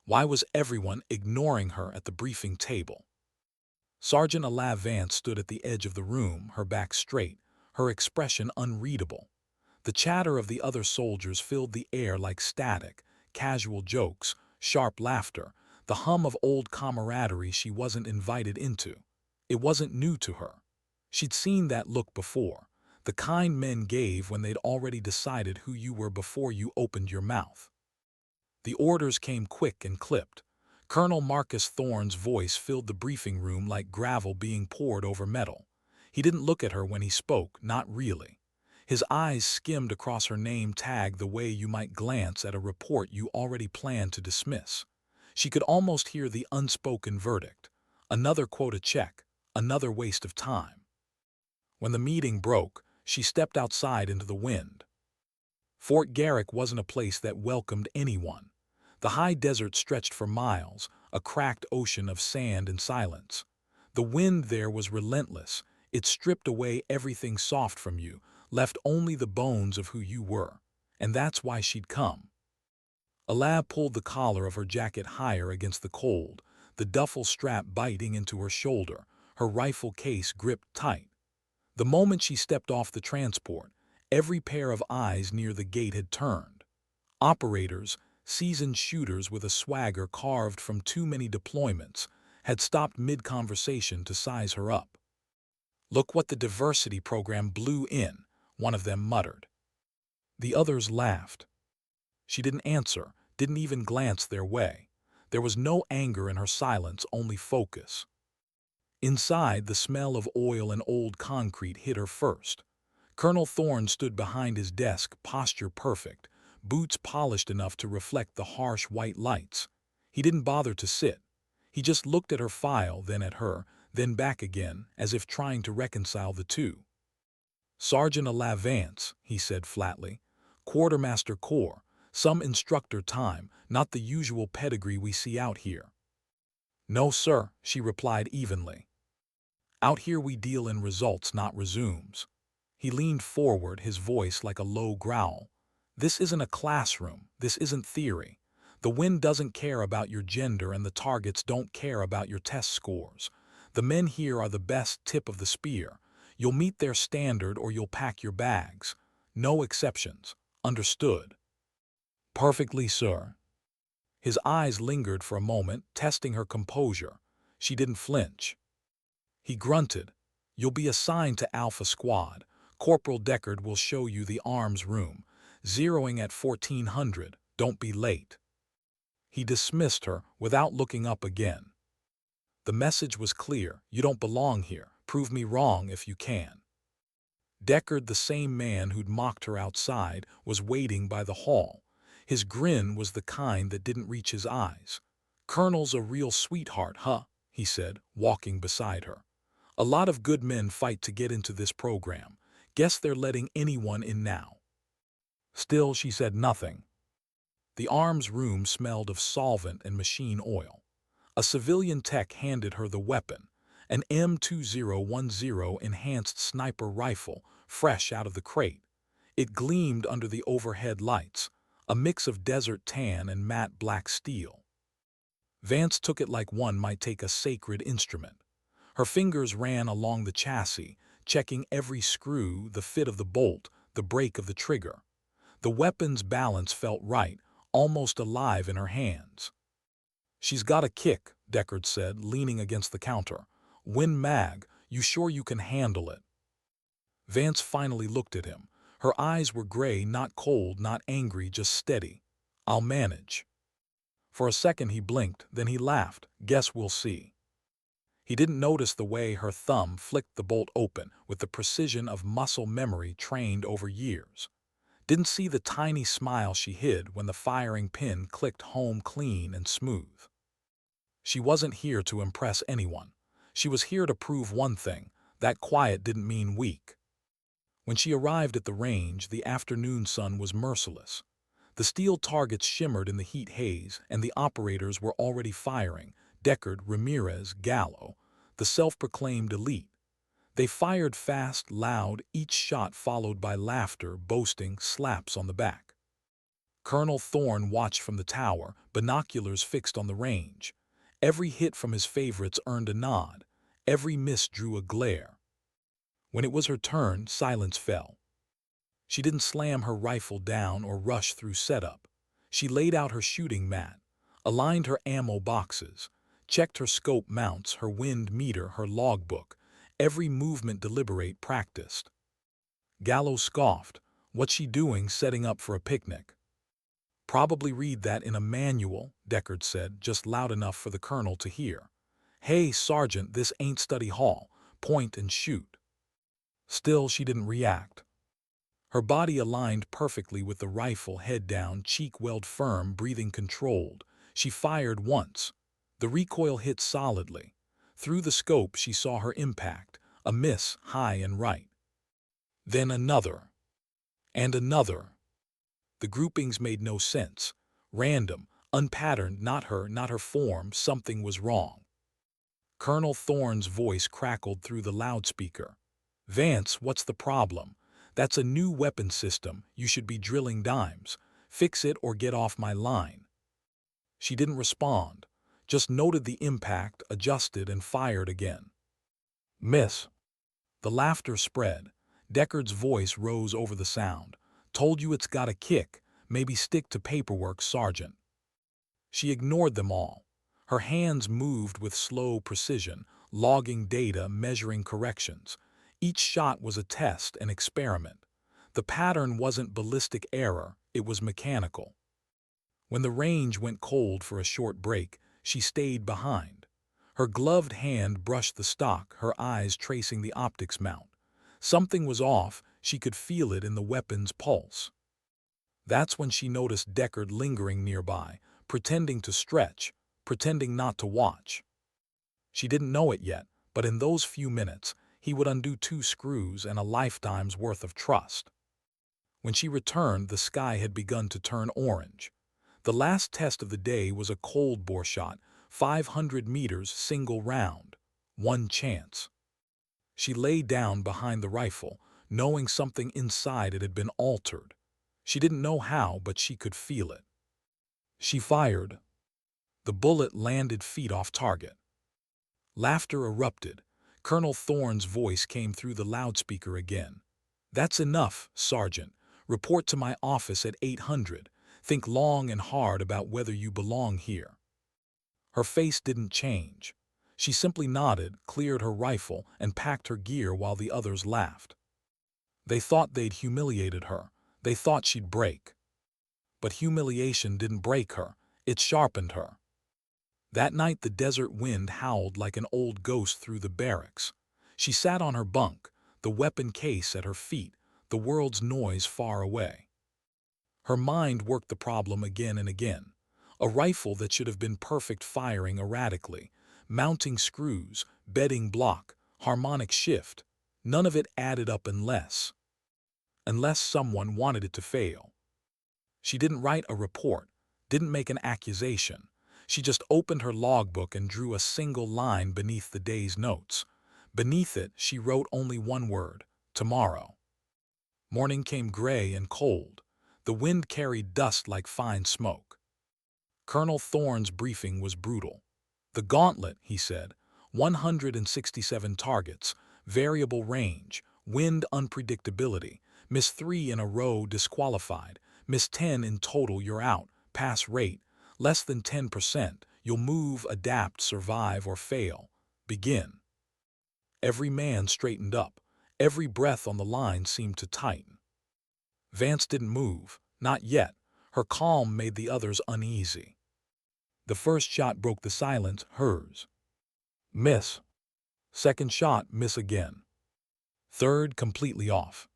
Why was everyone ignoring her at the briefing table? Sergeant Alav Vance stood at the edge of the room, her back straight, her expression unreadable. The chatter of the other soldiers filled the air like static, casual jokes, sharp laughter, the hum of old camaraderie she wasn't invited into. It wasn't new to her. She'd seen that look before, the kind men gave when they'd already decided who you were before you opened your mouth. The orders came quick and clipped. Colonel Marcus Thorne's voice filled the briefing room like gravel being poured over metal. He didn't look at her when he spoke, not really. His eyes skimmed across her name tag the way you might glance at a report you already planned to dismiss. She could almost hear the unspoken verdict. Another quota check, another waste of time. When the meeting broke, she stepped outside into the wind. Fort Garrick wasn't a place that welcomed anyone. The high desert stretched for miles, a cracked ocean of sand and silence. The wind there was relentless. It stripped away everything soft from you, left only the bones of who you were. And that's why she'd come. Alab pulled the collar of her jacket higher against the cold, the duffel strap biting into her shoulder, her rifle case gripped tight. The moment she stepped off the transport, every pair of eyes near the gate had turned. Operators, seasoned shooters with a swagger carved from too many deployments, had stopped mid-conversation to size her up. "Look what the diversity program blew in," one of them muttered. The others laughed. She didn't answer, didn't even glance their way. There was no anger in her silence, only focus. Inside, the smell of oil and old concrete hit her first. Colonel Thorne stood behind his desk, posture perfect, boots polished enough to reflect the harsh white lights. He didn't bother to sit. He just looked at her file, then at her, then back again, as if trying to reconcile the two. "Sergeant Alav Vance," he said flatly. "Quartermaster Corps, some instructor time, not the usual pedigree we see out here." "No, sir," she replied evenly. "Out here we deal in results, not resumes." He leaned forward, his voice like a low growl. "This isn't a classroom. This isn't theory. The wind doesn't care about your gender and the targets don't care about your test scores. The men here are the best tip of the spear. You'll meet their standard or you'll pack your bags. No exceptions. Understood?" "Perfectly, sir." His eyes lingered for a moment, testing her composure. She didn't flinch. He grunted. "You'll be assigned to Alpha Squad. Corporal Deckard will show you the arms room. Zeroing at 1400. Don't be late." He dismissed her without looking up again. The message was clear. You don't belong here. Prove me wrong if you can. Deckard, the same man who'd mocked her outside, was waiting by the hall. His grin was the kind that didn't reach his eyes. "Colonel's a real sweetheart, huh?" he said, walking beside her. "A lot of good men fight to get into this program. Guess they're letting anyone in now." Still, she said nothing. The arms room smelled of solvent and machine oil. A civilian tech handed her the weapon, an M2010 enhanced sniper rifle, fresh out of the crate. It gleamed under the overhead lights, a mix of desert tan and matte black steel. Vance took it like one might take a sacred instrument. Her fingers ran along the chassis, checking every screw, the fit of the bolt, the break of the trigger. The weapon's balance felt right, almost alive in her hands. "She's got a kick," Deckard said, leaning against the counter. "Win mag, you sure you can handle it?" Vance finally looked at him. Her eyes were gray, not cold, not angry, just steady. "I'll manage." For a second he blinked, then he laughed. "Guess we'll see." He didn't notice the way her thumb flicked the bolt open with the precision of muscle memory trained over years. Didn't see the tiny smile she hid when the firing pin clicked home clean and smooth. She wasn't here to impress anyone. She was here to prove one thing, that quiet didn't mean weak. When she arrived at the range, the afternoon sun was merciless. The steel targets shimmered in the heat haze, and the operators were already firing. Deckard, Ramirez, Gallo, the self-proclaimed elite. They fired fast, loud, each shot followed by laughter, boasting, slaps on the back. Colonel Thorne watched from the tower, binoculars fixed on the range. Every hit from his favorites earned a nod. Every miss drew a glare. When it was her turn, silence fell. She didn't slam her rifle down or rush through setup. She laid out her shooting mat, aligned her ammo boxes, checked her scope mounts, her wind meter, her logbook, every movement deliberate, practiced. Gallo scoffed. What's she doing setting up for a picnic? Probably read that in a manual, Deckard said, just loud enough for the colonel to hear. Hey, Sergeant, this ain't study hall. Point and shoot. Still, she didn't react. Her body aligned perfectly with the rifle, head down, cheek weld firm, breathing controlled. She fired once. The recoil hit solidly. Through the scope she saw her impact, a miss high and right. Then another. And another. The groupings made no sense. Random, unpatterned, not her form, something was wrong. Colonel Thorne's voice crackled through the loudspeaker. Vance, what's the problem? That's a new weapon system, you should be drilling dimes. Fix it or get off my line. She didn't respond, just noted the impact, adjusted, and fired again. Miss. The laughter spread. Deckard's voice rose over the sound. Told you it's got a kick. Maybe stick to paperwork, Sergeant. She ignored them all. Her hands moved with slow precision, logging data, measuring corrections. Each shot was a test, an experiment. The pattern wasn't ballistic error, it was mechanical. When the range went cold for a short break, she stayed behind. Her gloved hand brushed the stock, her eyes tracing the optics mount. Something was off, she could feel it in the weapon's pulse. That's when she noticed Deckard lingering nearby, pretending to stretch, pretending not to watch. She didn't know it yet, but in those few minutes, he would undo 2 screws and a lifetime's worth of trust. When she returned, the sky had begun to turn orange. The last test of the day was a cold bore shot, 500 meters, single round. One chance. She lay down behind the rifle, knowing something inside it had been altered. She didn't know how, but she could feel it. She fired. The bullet landed feet off target. Laughter erupted. Colonel Thorne's voice came through the loudspeaker again. That's enough, Sergeant. Report to my office at 800. Think long and hard about whether you belong here. Her face didn't change. She simply nodded, cleared her rifle, and packed her gear while the others laughed. They thought they'd humiliated her. They thought she'd break. But humiliation didn't break her. It sharpened her. That night the desert wind howled like an old ghost through the barracks. She sat on her bunk, the weapon case at her feet, the world's noise far away. Her mind worked the problem again and again. A rifle that should have been perfect firing erratically, mounting screws, bedding block, harmonic shift. None of it added up unless someone wanted it to fail. She didn't write a report, didn't make an accusation. She just opened her logbook and drew a single line beneath the day's notes. Beneath it, she wrote only one word: tomorrow. Morning came gray and cold. The wind carried dust like fine smoke. Colonel Thorne's briefing was brutal. The gauntlet, he said, 167 targets, variable range, wind unpredictability, miss 3 in a row disqualified, miss 10 in total you're out, pass rate, less than 10%, you'll move, adapt, survive, or fail. Begin. Every man straightened up. Every breath on the line seemed to tighten. Vance didn't move, not yet. Her calm made the others uneasy. The first shot broke the silence, hers. Miss. Second shot, miss again. Third, completely off.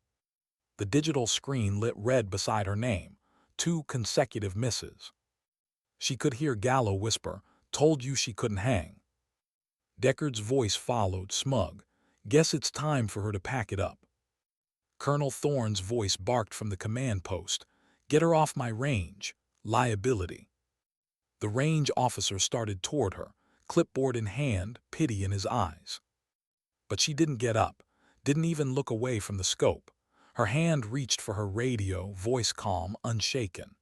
The digital screen lit red beside her name. 2 consecutive misses. She could hear Gallo whisper, "Told you she couldn't hang." Deckard's voice followed, smug. "Guess it's time for her to pack it up." Colonel Thorne's voice barked from the command post, "Get her off my range. Liability." The range officer started toward her, clipboard in hand, pity in his eyes. But she didn't get up, didn't even look away from the scope. Her hand reached for her radio, voice calm, unshaken.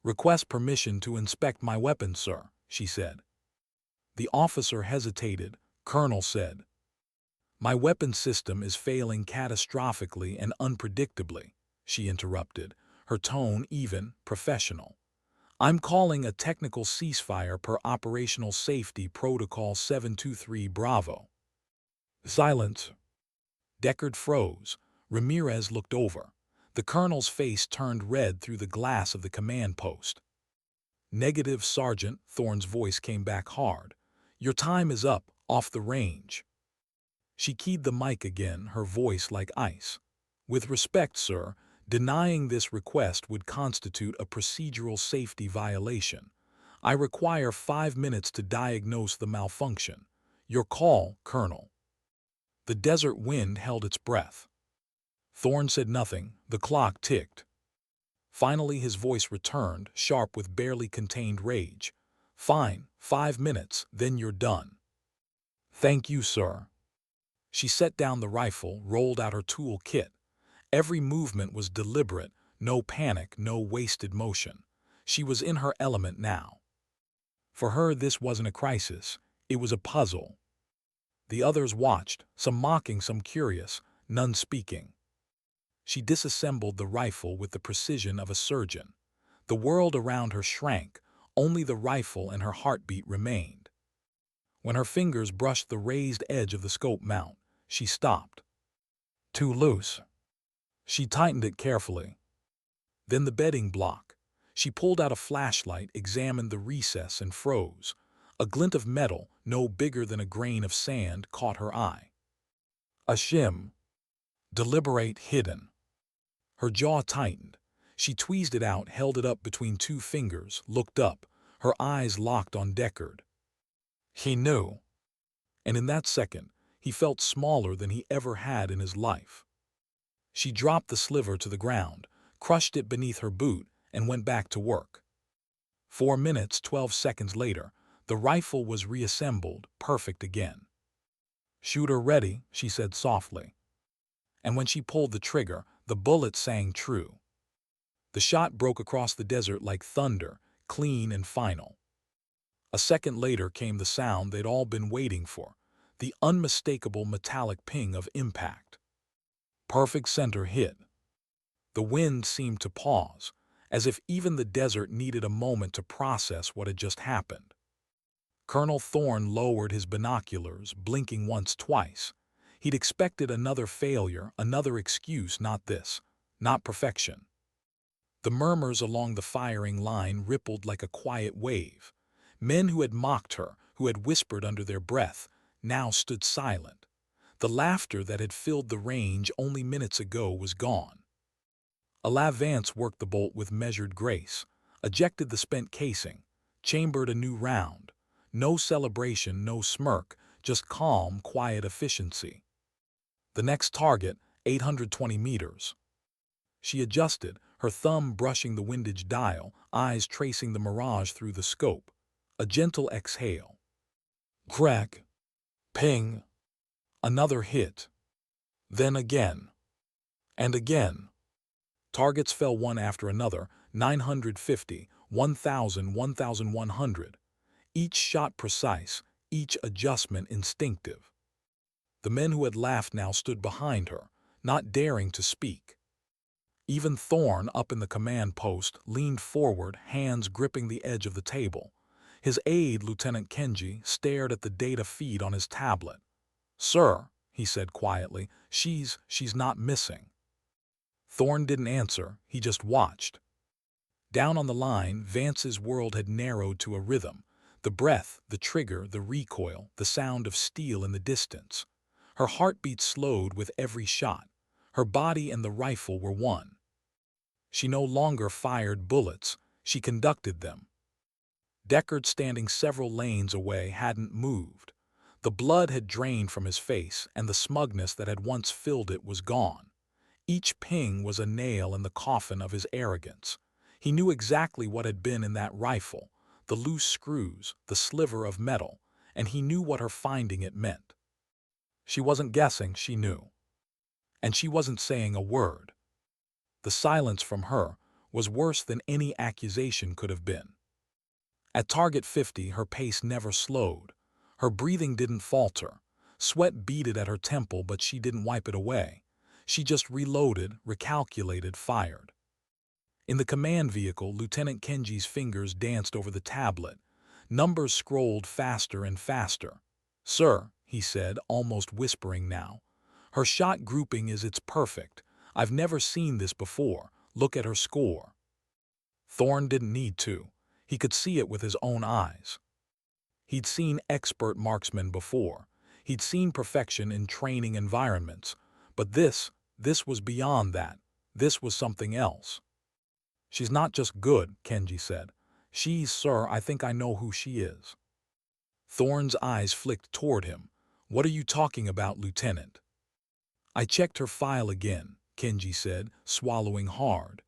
"Request permission to inspect my weapon, sir," she said. The officer hesitated. "Colonel said, my weapon system is failing catastrophically and unpredictably," she interrupted, her tone even, professional. "I'm calling a technical ceasefire per Operational Safety Protocol 723 Bravo." Silence. Deckard froze. Ramirez looked over. The colonel's face turned red through the glass of the command post. "Negative, Sergeant," Thorne's voice came back hard. "Your time is up, off the range." She keyed the mic again, her voice like ice. "With respect, sir, denying this request would constitute a procedural safety violation. I require 5 minutes to diagnose the malfunction. Your call, Colonel." The desert wind held its breath. Thorne said nothing. The clock ticked. Finally his voice returned, sharp with barely contained rage. "Fine, 5 minutes, then you're done." "Thank you, sir." She set down the rifle, rolled out her tool kit. Every movement was deliberate, no panic, no wasted motion. She was in her element now. For her this wasn't a crisis, it was a puzzle. The others watched, some mocking, some curious, none speaking. She disassembled the rifle with the precision of a surgeon. The world around her shrank, only the rifle and her heartbeat remained. When her fingers brushed the raised edge of the scope mount, she stopped. Too loose. She tightened it carefully. Then the bedding block. She pulled out a flashlight, examined the recess, and froze. A glint of metal, no bigger than a grain of sand, caught her eye. A shim. Deliberate, hidden. Her jaw tightened. She tweezed it out, held it up between 2 fingers, looked up, her eyes locked on Deckard. He knew. And in that second, he felt smaller than he ever had in his life. She dropped the sliver to the ground, crushed it beneath her boot, and went back to work. 4 minutes, 12 seconds later, the rifle was reassembled, perfect again. "Shooter ready," she said softly. And when she pulled the trigger, the bullet sang true. The shot broke across the desert like thunder, clean and final. A second later came the sound they'd all been waiting for, the unmistakable metallic ping of impact. Perfect center hit. The wind seemed to pause, as if even the desert needed a moment to process what had just happened. Colonel Thorne lowered his binoculars, blinking once, twice. He'd expected another failure, another excuse, not this, not perfection. The murmurs along the firing line rippled like a quiet wave. Men who had mocked her, who had whispered under their breath, now stood silent. The laughter that had filled the range only minutes ago was gone. Alav Vance worked the bolt with measured grace, ejected the spent casing, chambered a new round. No celebration, no smirk, just calm, quiet efficiency. The next target, 820 meters. She adjusted, her thumb brushing the windage dial, eyes tracing the mirage through the scope. A gentle exhale. Crack. Ping. Another hit. Then again. And again. Targets fell one after another, 950, 1,000, 1,100. Each shot precise, each adjustment instinctive. The men who had laughed now stood behind her, not daring to speak. Even Thorne, up in the command post, leaned forward, hands gripping the edge of the table. His aide, Lieutenant Kenji, stared at the data feed on his tablet. "Sir," he said quietly, she's not missing." Thorne didn't answer, he just watched. Down on the line, Vance's world had narrowed to a rhythm. The breath, the trigger, the recoil, the sound of steel in the distance. Her heartbeat slowed with every shot. Her body and the rifle were one. She no longer fired bullets, she conducted them. Deckard, standing several lanes away, hadn't moved. The blood had drained from his face, and the smugness that had once filled it was gone. Each ping was a nail in the coffin of his arrogance. He knew exactly what had been in that rifle, the loose screws, the sliver of metal, and he knew what her finding it meant. She wasn't guessing, she knew. And she wasn't saying a word. The silence from her, was worse than any accusation could have been. At target 50, her pace never slowed. Her breathing didn't falter. Sweat beaded at her temple, but she didn't wipe it away. She just reloaded, recalculated, fired. In the command vehicle, Lieutenant Kenji's fingers danced over the tablet. Numbers scrolled faster and faster. "Sir," he said, almost whispering now, "her shot grouping it's perfect. I've never seen this before. Look at her score." Thorne didn't need to. He could see it with his own eyes. He'd seen expert marksmen before. He'd seen perfection in training environments. But this was beyond that. This was something else. "She's not just good," Kenji said. Sir, I think I know who she is." Thorne's eyes flicked toward him. "What are you talking about, Lieutenant?" "I checked her file again," Kenji said, swallowing hard.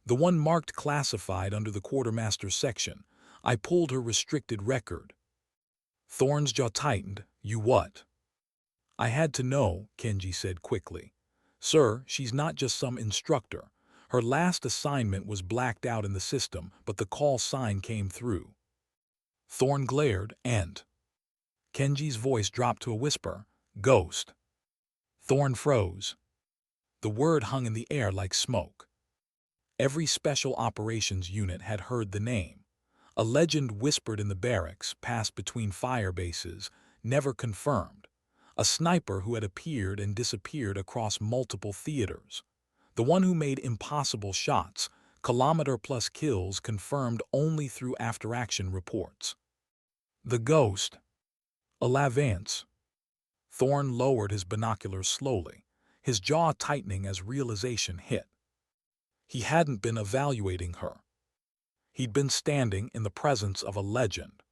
"The one marked classified under the quartermaster section. I pulled her restricted record." Thorne's jaw tightened. "You what?" "I had to know," Kenji said quickly. "Sir, she's not just some instructor. Her last assignment was blacked out in the system, but the call sign came through." Thorne glared, and Kenji's voice dropped to a whisper. "Ghost." Thorne froze. The word hung in the air like smoke. Every special operations unit had heard the name. A legend whispered in the barracks, passed between fire bases, never confirmed. A sniper who had appeared and disappeared across multiple theaters. The one who made impossible shots, kilometer-plus kills confirmed only through after-action reports. The ghost. A Lavance. Thorne lowered his binoculars slowly, his jaw tightening as realization hit. He hadn't been evaluating her. He'd been standing in the presence of a legend.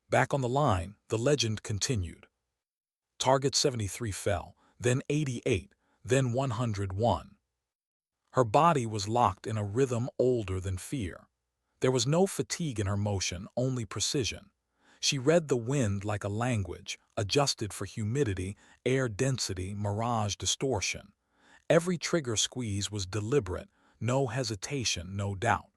Back on the line, the legend continued. Target 73 fell, then 88, then 101. Her body was locked in a rhythm older than fear. There was no fatigue in her motion, only precision. She read the wind like a language, adjusted for humidity, air density, mirage distortion. Every trigger squeeze was deliberate, no hesitation, no doubt.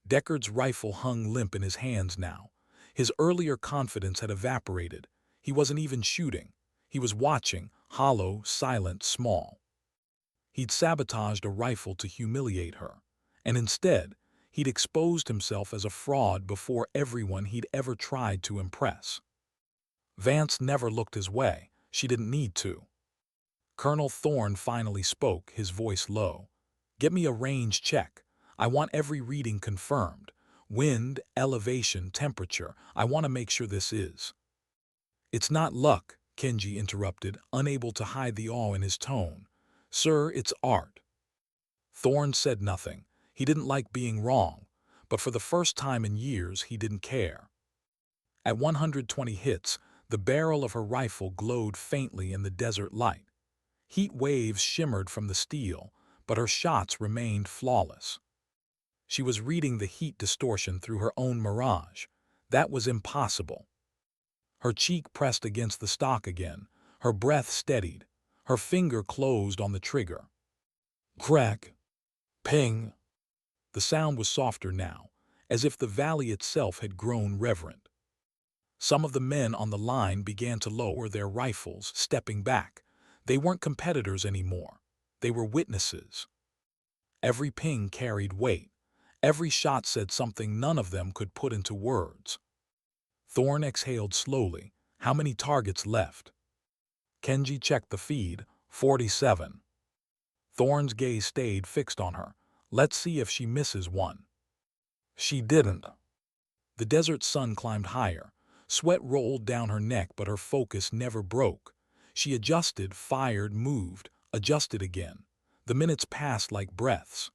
Deckard's rifle hung limp in his hands now. His earlier confidence had evaporated. He wasn't even shooting. He was watching, hollow, silent, small. He'd sabotaged a rifle to humiliate her, and instead, he'd exposed himself as a fraud before everyone he'd ever tried to impress. Vance never looked his way. She didn't need to. Colonel Thorne finally spoke, his voice low. "Get me a range check. I want every reading confirmed. Wind, elevation, temperature. I want to make sure this is." "It's not luck," Kenji interrupted, unable to hide the awe in his tone. "Sir, it's art." Thorne said nothing. He didn't like being wrong, but for the first time in years he didn't care. At 120 hits, the barrel of her rifle glowed faintly in the desert light. Heat waves shimmered from the steel, but her shots remained flawless. She was reading the heat distortion through her own mirage. That was impossible. Her cheek pressed against the stock again, her breath steadied, her finger closed on the trigger. Crack. Ping. The sound was softer now, as if the valley itself had grown reverent. Some of the men on the line began to lower their rifles, stepping back. They weren't competitors anymore. They were witnesses. Every ping carried weight. Every shot said something none of them could put into words. Thorne exhaled slowly. How many targets left? Kenji checked the feed. 47. Thorne's gaze stayed fixed on her. Let's see if she misses one. She didn't. The desert sun climbed higher. Sweat rolled down her neck, but her focus never broke. She adjusted, fired, moved, adjusted again. The minutes passed like breaths.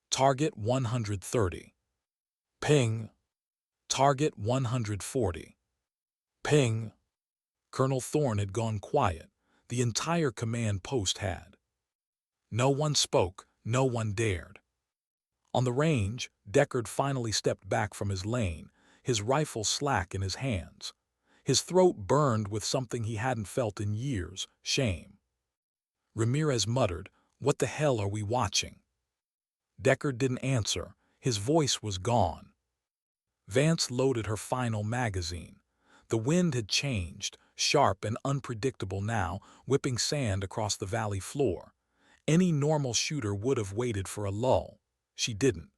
Target 130. Ping. Target 140. Ping. Colonel Thorne had gone quiet. The entire command post had. No one spoke, no one dared. On the range, Deckard finally stepped back from his lane, his rifle slack in his hands. His throat burned with something he hadn't felt in years, shame. Ramirez muttered, "What the hell are we watching?" Deckard didn't answer. His voice was gone. Vance loaded her final magazine. The wind had changed, sharp and unpredictable now, whipping sand across the valley floor. Any normal shooter would have waited for a lull. She didn't.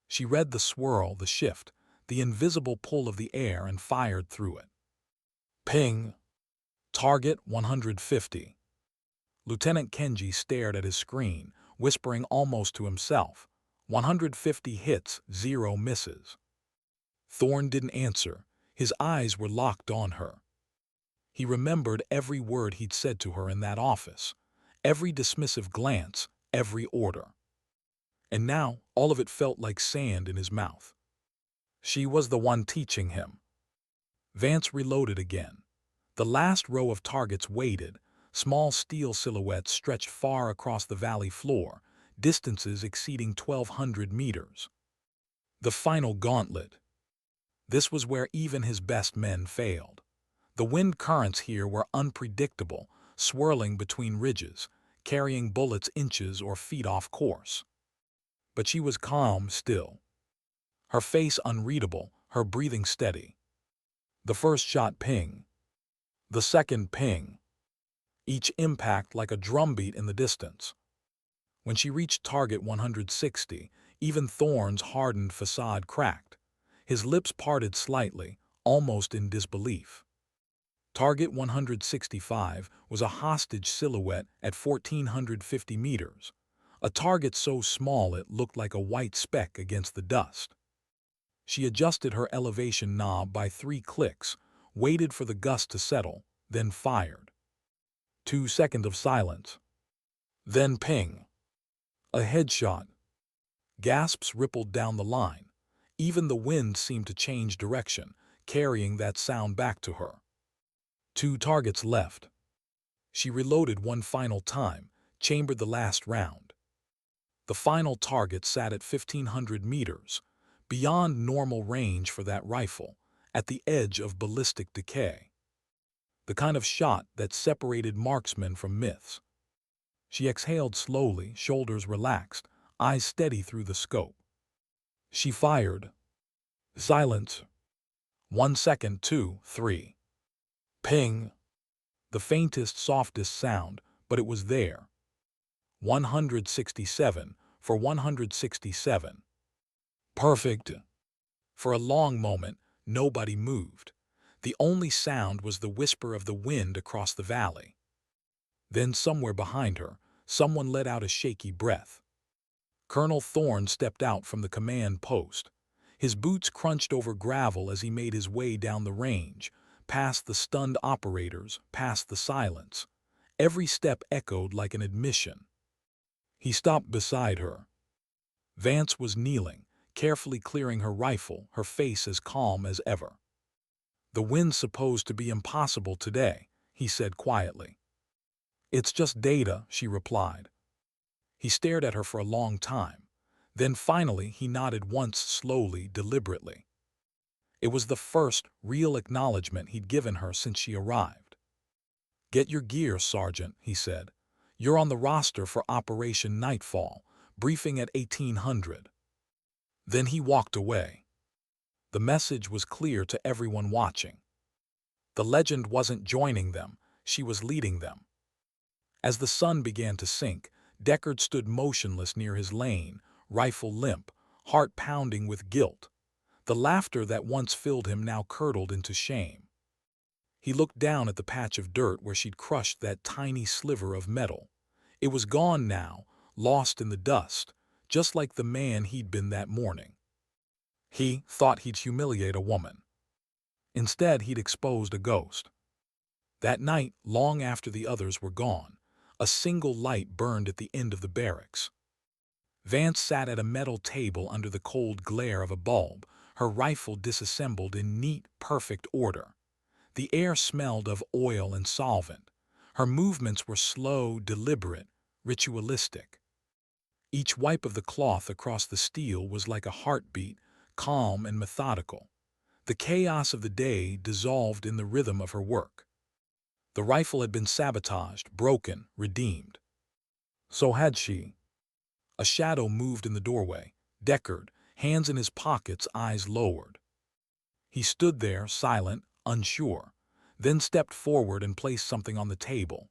She read the swirl, the shift, the invisible pull of the air, and fired through it. Ping! Target 150. Lieutenant Kenji stared at his screen, whispering almost to himself. 150 hits, 0 misses. Thorne didn't answer. His eyes were locked on her. He remembered every word he'd said to her in that office, every dismissive glance, every order. And now, all of it felt like sand in his mouth. She was the one teaching him. Vance reloaded again. The last row of targets waited, small steel silhouettes stretched far across the valley floor, distances exceeding 1,200 meters. The final gauntlet. This was where even his best men failed. The wind currents here were unpredictable, swirling between ridges, carrying bullets inches or feet off course. But she was calm still. Her face unreadable, her breathing steady. The first shot ping. The second ping. Each impact like a drumbeat in the distance. When she reached target 160, even Thorne's hardened facade cracked. His lips parted slightly, almost in disbelief. Target 165 was a hostage silhouette at 1,450 meters, a target so small it looked like a white speck against the dust. She adjusted her elevation knob by 3 clicks, waited for the gust to settle, then fired. 2 seconds of silence. Then ping. A headshot. Gasps rippled down the line. Even the wind seemed to change direction, carrying that sound back to her. 2 targets left. She reloaded one final time, chambered the last round. The final target sat at 1,500 meters, beyond normal range for that rifle, at the edge of ballistic decay. The kind of shot that separated marksmen from myths. She exhaled slowly, shoulders relaxed, eyes steady through the scope. She fired. Silence. 1 second, 2, 3. Ping. The faintest, softest sound, but it was there. 167 for 167. Perfect. For a long moment, nobody moved. The only sound was the whisper of the wind across the valley. Then somewhere behind her, someone let out a shaky breath. Colonel Thorne stepped out from the command post. His boots crunched over gravel as he made his way down the range, past the stunned operators, past the silence. Every step echoed like an admission. He stopped beside her. Vance was kneeling, carefully clearing her rifle, her face as calm as ever. "The wind's supposed to be impossible today," he said quietly. "It's just data," she replied. He stared at her for a long time. Then finally he nodded once slowly, deliberately. It was the first real acknowledgement he'd given her since she arrived. "Get your gear, Sergeant," he said. "You're on the roster for Operation Nightfall, briefing at 1800. Then he walked away. The message was clear to everyone watching. The legend wasn't joining them, she was leading them. As the sun began to sink, Deckard stood motionless near his lane, rifle limp, heart pounding with guilt. The laughter that once filled him now curdled into shame. He looked down at the patch of dirt where she'd crushed that tiny sliver of metal. It was gone now, lost in the dust, just like the man he'd been that morning. He thought he'd humiliate a woman. Instead, he'd exposed a ghost. That night, long after the others were gone, a single light burned at the end of the barracks. Vance sat at a metal table under the cold glare of a bulb, her rifle disassembled in neat, perfect order. The air smelled of oil and solvent. Her movements were slow, deliberate, ritualistic. Each wipe of the cloth across the steel was like a heartbeat, calm and methodical. The chaos of the day dissolved in the rhythm of her work. The rifle had been sabotaged, broken, redeemed. So had she. A shadow moved in the doorway. Deckard, hands in his pockets, eyes lowered. He stood there, silent, unsure, then stepped forward and placed something on the table.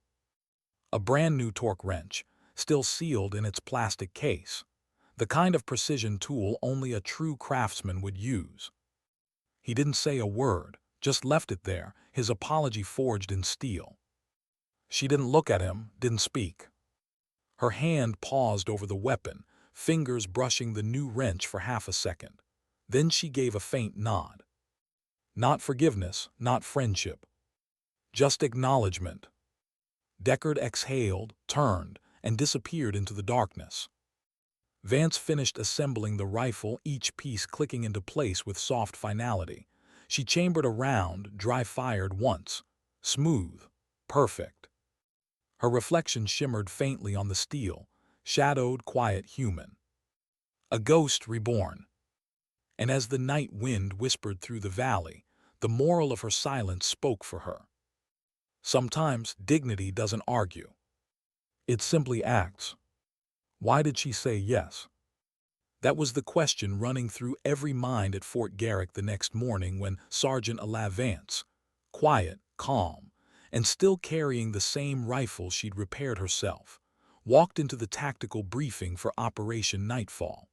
A brand new torque wrench, still sealed in its plastic case. The kind of precision tool only a true craftsman would use. He didn't say a word, just left it there, his apology forged in steel. She didn't look at him, didn't speak. Her hand paused over the weapon, fingers brushing the new wrench for half a second. Then she gave a faint nod. Not forgiveness, not friendship. Just acknowledgement. Deckard exhaled, turned, and disappeared into the darkness. Vance finished assembling the rifle, each piece clicking into place with soft finality. She chambered a round, dry-fired once. Smooth. Perfect. Her reflection shimmered faintly on the steel, shadowed, quiet, human. A ghost reborn. And as the night wind whispered through the valley, the moral of her silence spoke for her. Sometimes dignity doesn't argue. It simply acts. Why did she say yes? That was the question running through every mind at Fort Garrick the next morning when Sergeant Ala Vance, quiet, calm, and still carrying the same rifle she'd repaired herself, walked into the tactical briefing for Operation Nightfall.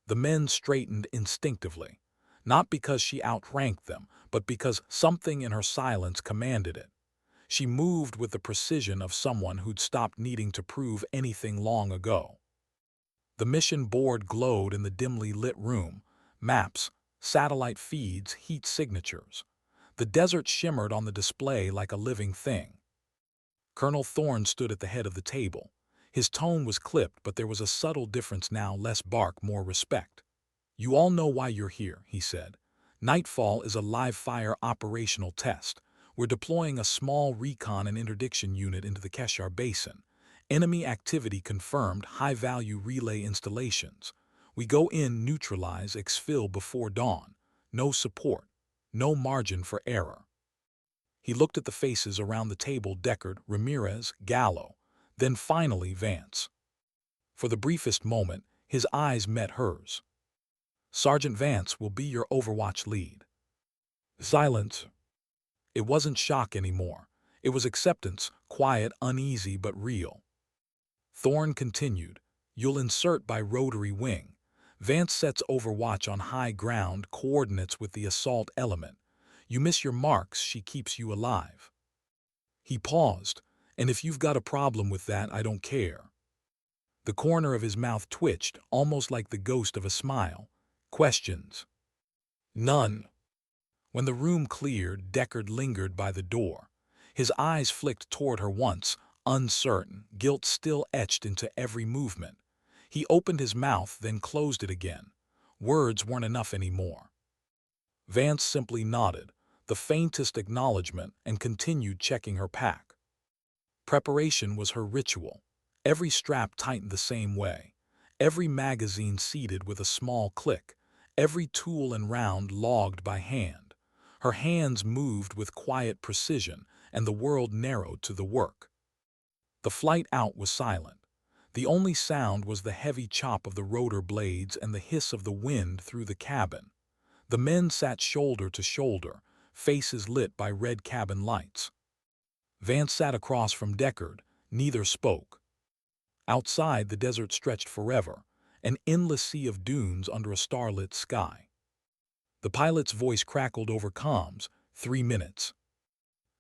The men straightened instinctively, not because she outranked them, but because something in her silence commanded it. She moved with the precision of someone who'd stopped needing to prove anything long ago. The mission board glowed in the dimly lit room, maps, satellite feeds, heat signatures. The desert shimmered on the display like a living thing. Colonel Thorne stood at the head of the table. His tone was clipped, but there was a subtle difference now, less bark, more respect. "You all know why you're here," he said. "Nightfall is a live-fire operational test. We're deploying a small recon and interdiction unit into the Keshar Basin. Enemy activity confirmed, high-value relay installations. We go in, neutralize, exfil before dawn. No support. No margin for error." He looked at the faces around the table: Deckard, Ramirez, Gallo, then finally Vance. For the briefest moment, his eyes met hers. "Sergeant Vance will be your Overwatch lead." Silence. It wasn't shock anymore. It was acceptance, quiet, uneasy, but real. Thorne continued, "You'll insert by rotary wing. Vance sets Overwatch on high ground, coordinates with the assault element. You miss your marks, she keeps you alive." He paused, "And if you've got a problem with that, I don't care." The corner of his mouth twitched, almost like the ghost of a smile. "Questions?" "None." When the room cleared, Deckard lingered by the door. His eyes flicked toward her once, uncertain, guilt still etched into every movement. He opened his mouth, then closed it again. Words weren't enough anymore. Vance simply nodded, the faintest acknowledgement, and continued checking her pack. Preparation was her ritual. Every strap tightened the same way. Every magazine seated with a small click. Every tool and round logged by hand. Her hands moved with quiet precision, and the world narrowed to the work. The flight out was silent. The only sound was the heavy chop of the rotor blades and the hiss of the wind through the cabin. The men sat shoulder to shoulder, faces lit by red cabin lights. Vance sat across from Deckard. Neither spoke. Outside, the desert stretched forever, an endless sea of dunes under a starlit sky. The pilot's voice crackled over comms, 3 minutes.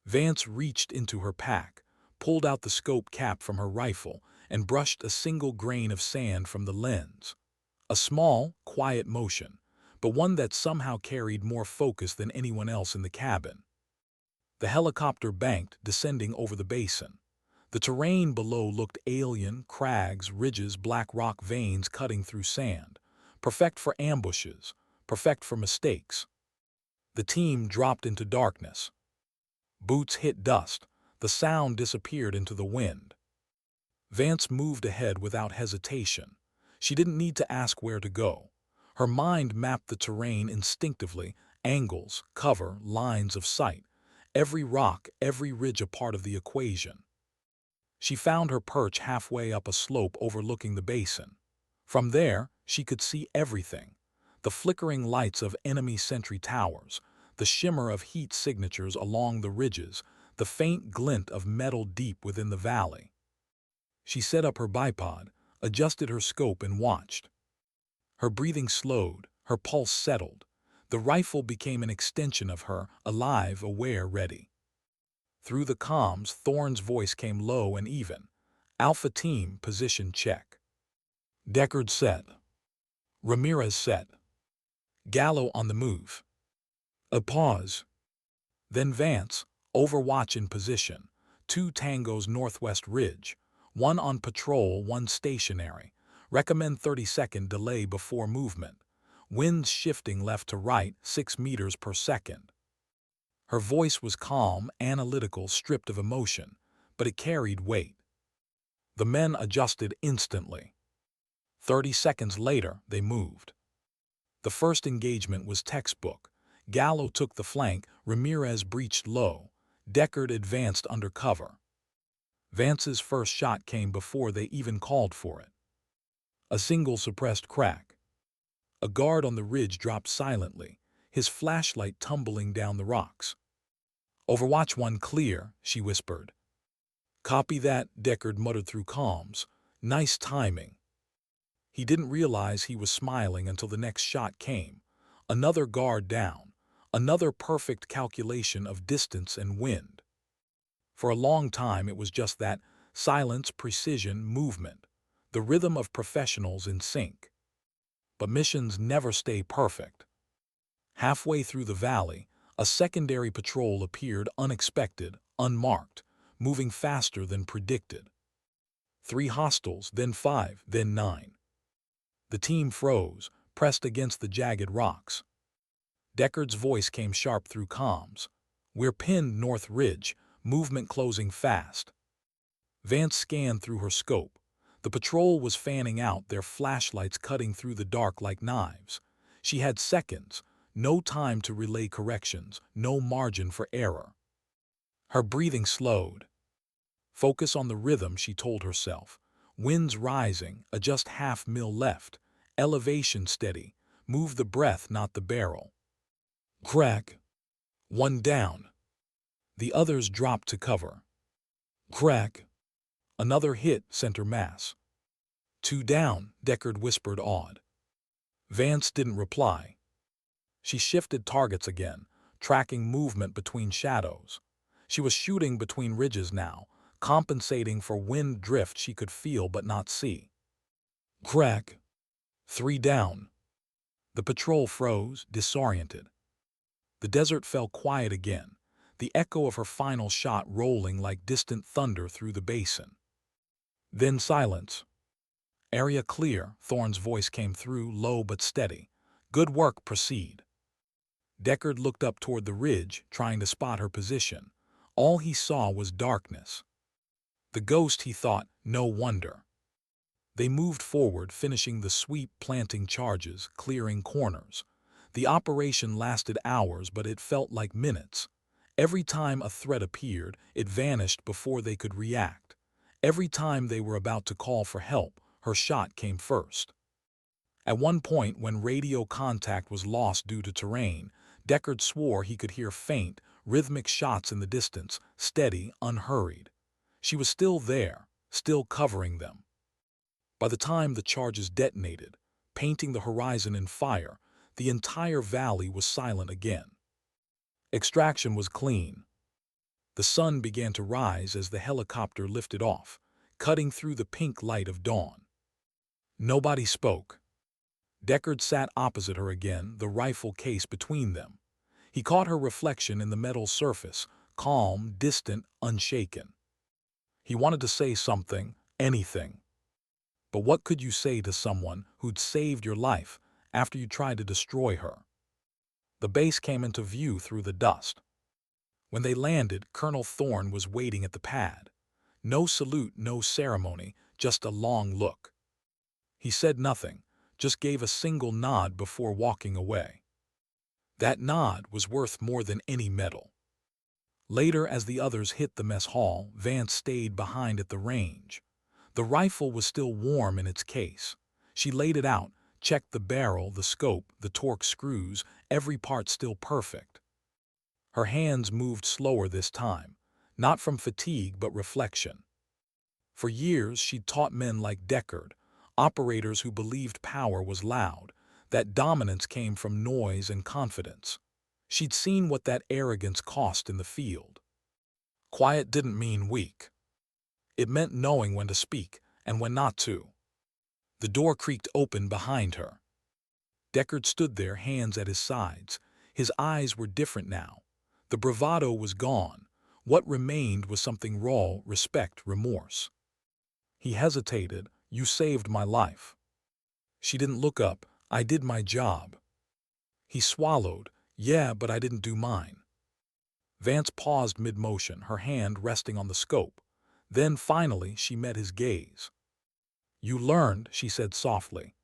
Vance reached into her pack, pulled out the scope cap from her rifle, and brushed a single grain of sand from the lens. A small, quiet motion, but one that somehow carried more focus than anyone else in the cabin. The helicopter banked, descending over the basin. The terrain below looked alien: crags, ridges, black rock veins cutting through sand. Perfect for ambushes, perfect for mistakes. The team dropped into darkness. Boots hit dust. The sound disappeared into the wind. Vance moved ahead without hesitation. She didn't need to ask where to go. Her mind mapped the terrain instinctively: angles, cover, lines of sight. Every rock, every ridge a part of the equation. She found her perch halfway up a slope overlooking the basin. From there, she could see everything. The flickering lights of enemy sentry towers, the shimmer of heat signatures along the ridges, the faint glint of metal deep within the valley. She set up her bipod, adjusted her scope and watched. Her breathing slowed, her pulse settled. The rifle became an extension of her, alive, aware, ready. Through the comms, Thorne's voice came low and even. Alpha Team, position check. Deckard set. Ramirez set. Gallo on the move. A pause. Then Vance, Overwatch in position. 2 tangos northwest ridge. 1 on patrol, 1 stationary. Recommend 30-second delay before movement. Winds shifting left to right, 6 meters per second. Her voice was calm, analytical, stripped of emotion, but it carried weight. The men adjusted instantly. 30 seconds later, they moved. The first engagement was textbook. Gallo took the flank, Ramirez breached low. Deckard advanced under cover. Vance's first shot came before they even called for it. A single suppressed crack. A guard on the ridge dropped silently, his flashlight tumbling down the rocks. Overwatch 1 clear, she whispered. Copy that, Deckard muttered through comms. Nice timing. He didn't realize he was smiling until the next shot came. Another guard down. Another perfect calculation of distance and wind. For a long time it was just that: silence, precision, movement. The rhythm of professionals in sync. But missions never stay perfect. Halfway through the valley, a secondary patrol appeared, unexpected, unmarked, moving faster than predicted. 3 hostiles, then 5, then 9. The team froze, pressed against the jagged rocks. Deckard's voice came sharp through comms. We're pinned North Ridge, movement closing fast. Vance scanned through her scope. The patrol was fanning out, their flashlights cutting through the dark like knives. She had seconds, no time to relay corrections, no margin for error. Her breathing slowed. Focus on the rhythm, she told herself. Winds rising, adjust half mil left. Elevation steady. Move the breath, not the barrel. Crack. 1 down. The others dropped to cover. Crack. Another hit, center mass. 2 down, Deckard whispered, awed. Vance didn't reply. She shifted targets again, tracking movement between shadows. She was shooting between ridges now, compensating for wind drift she could feel but not see. Crack. 3 down. The patrol froze, disoriented. The desert fell quiet again, the echo of her final shot rolling like distant thunder through the basin. Then silence. Area clear, Thorne's voice came through, low but steady. Good work, proceed. Deckard looked up toward the ridge, trying to spot her position. All he saw was darkness. The ghost, he thought, no wonder. They moved forward, finishing the sweep, planting charges, clearing corners. The operation lasted hours, but it felt like minutes. Every time a threat appeared, it vanished before they could react. Every time they were about to call for help, her shot came first. At one point, when radio contact was lost due to terrain, Deckard swore he could hear faint, rhythmic shots in the distance, steady, unhurried. She was still there, still covering them. By the time the charges detonated, painting the horizon in fire, the entire valley was silent again. Extraction was clean. The sun began to rise as the helicopter lifted off, cutting through the pink light of dawn. Nobody spoke. Deckard sat opposite her again, the rifle case between them. He caught her reflection in the metal surface, calm, distant, unshaken. He wanted to say something, anything. But what could you say to someone who'd saved your life after you tried to destroy her? The base came into view through the dust. When they landed, Colonel Thorne was waiting at the pad. No salute, no ceremony, just a long look. He said nothing, just gave a single nod before walking away. That nod was worth more than any medal. Later, as the others hit the mess hall, Vance stayed behind at the range. The rifle was still warm in its case. She laid it out, checked the barrel, the scope, the torque screws, every part still perfect. Her hands moved slower this time, not from fatigue but reflection. For years she'd taught men like Deckard, operators who believed power was loud, that dominance came from noise and confidence. She'd seen what that arrogance cost in the field. Quiet didn't mean weak. It meant knowing when to speak and when not to. The door creaked open behind her. Deckard stood there, hands at his sides. His eyes were different now. The bravado was gone. What remained was something raw, respect, remorse. He hesitated. "You saved my life." She didn't look up. "I did my job." He swallowed. "Yeah, but I didn't do mine." Vance paused mid-motion, her hand resting on the scope. Then, finally, she met his gaze. "You learned," she said softly.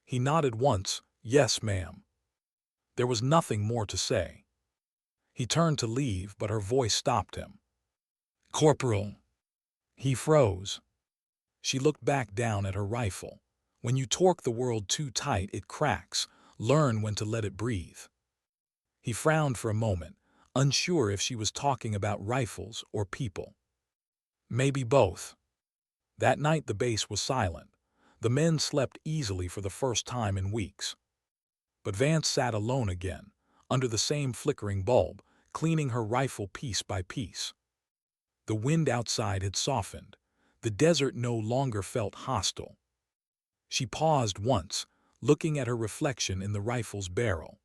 He nodded once. "Yes, ma'am." There was nothing more to say. He turned to leave, but her voice stopped him. "Corporal." He froze. She looked back down at her rifle. When you torque the world too tight, it cracks. Learn when to let it breathe. He frowned for a moment, unsure if she was talking about rifles or people. Maybe both. That night the base was silent. The men slept easily for the first time in weeks. But Vance sat alone again, under the same flickering bulb, cleaning her rifle piece by piece. The wind outside had softened. The desert no longer felt hostile. She paused once, looking at her reflection in the rifle's barrel.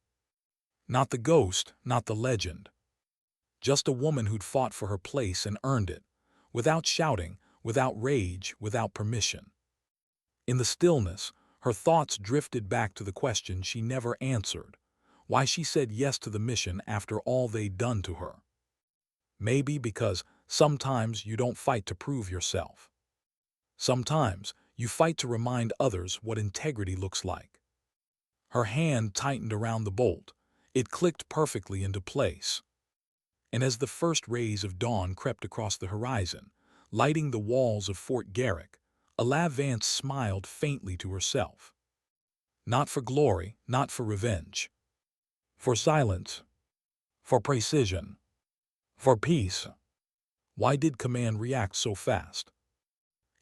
Not the ghost, not the legend. Just a woman who'd fought for her place and earned it, without shouting, without rage, without permission. In the stillness, her thoughts drifted back to the question she never answered, why she said yes to the mission after all they'd done to her. Maybe because sometimes you don't fight to prove yourself. Sometimes you fight to remind others what integrity looks like. Her hand tightened around the bolt. It clicked perfectly into place. And as the first rays of dawn crept across the horizon, lighting the walls of Fort Garrick, Alav Vance smiled faintly to herself. Not for glory, not for revenge. For silence. For precision. For peace. Why did command react so fast?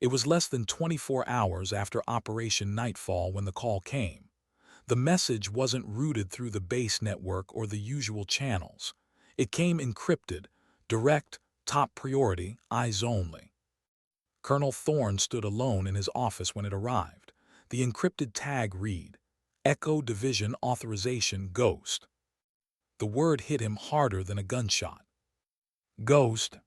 It was less than 24 hours after Operation Nightfall when the call came. The message wasn't routed through the base network or the usual channels. It came encrypted, direct, top priority, eyes only. Colonel Thorne stood alone in his office when it arrived. The encrypted tag read, Echo Division Authorization Ghost. The word hit him harder than a gunshot. Ghost.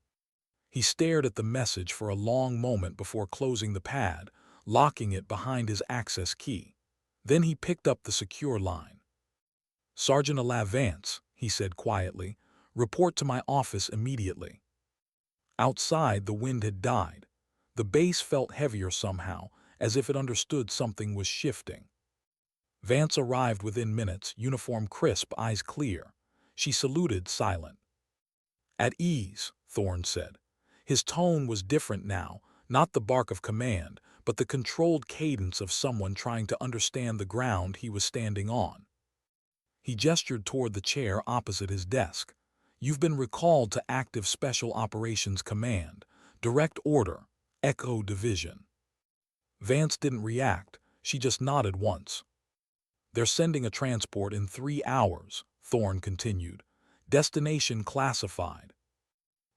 He stared at the message for a long moment before closing the pad, locking it behind his access key. Then he picked up the secure line. "Sergeant Alav Vance," he said quietly, "report to my office immediately." Outside, the wind had died. The base felt heavier somehow, as if it understood something was shifting. Vance arrived within minutes, uniform crisp, eyes clear. She saluted, silent. "At ease," Thorne said. His tone was different now, not the bark of command, but the controlled cadence of someone trying to understand the ground he was standing on. He gestured toward the chair opposite his desk. "You've been recalled to Active Special Operations Command. Direct order, Echo Division." Vance didn't react. She just nodded once. "They're sending a transport in 3 hours," Thorne continued. "Destination classified."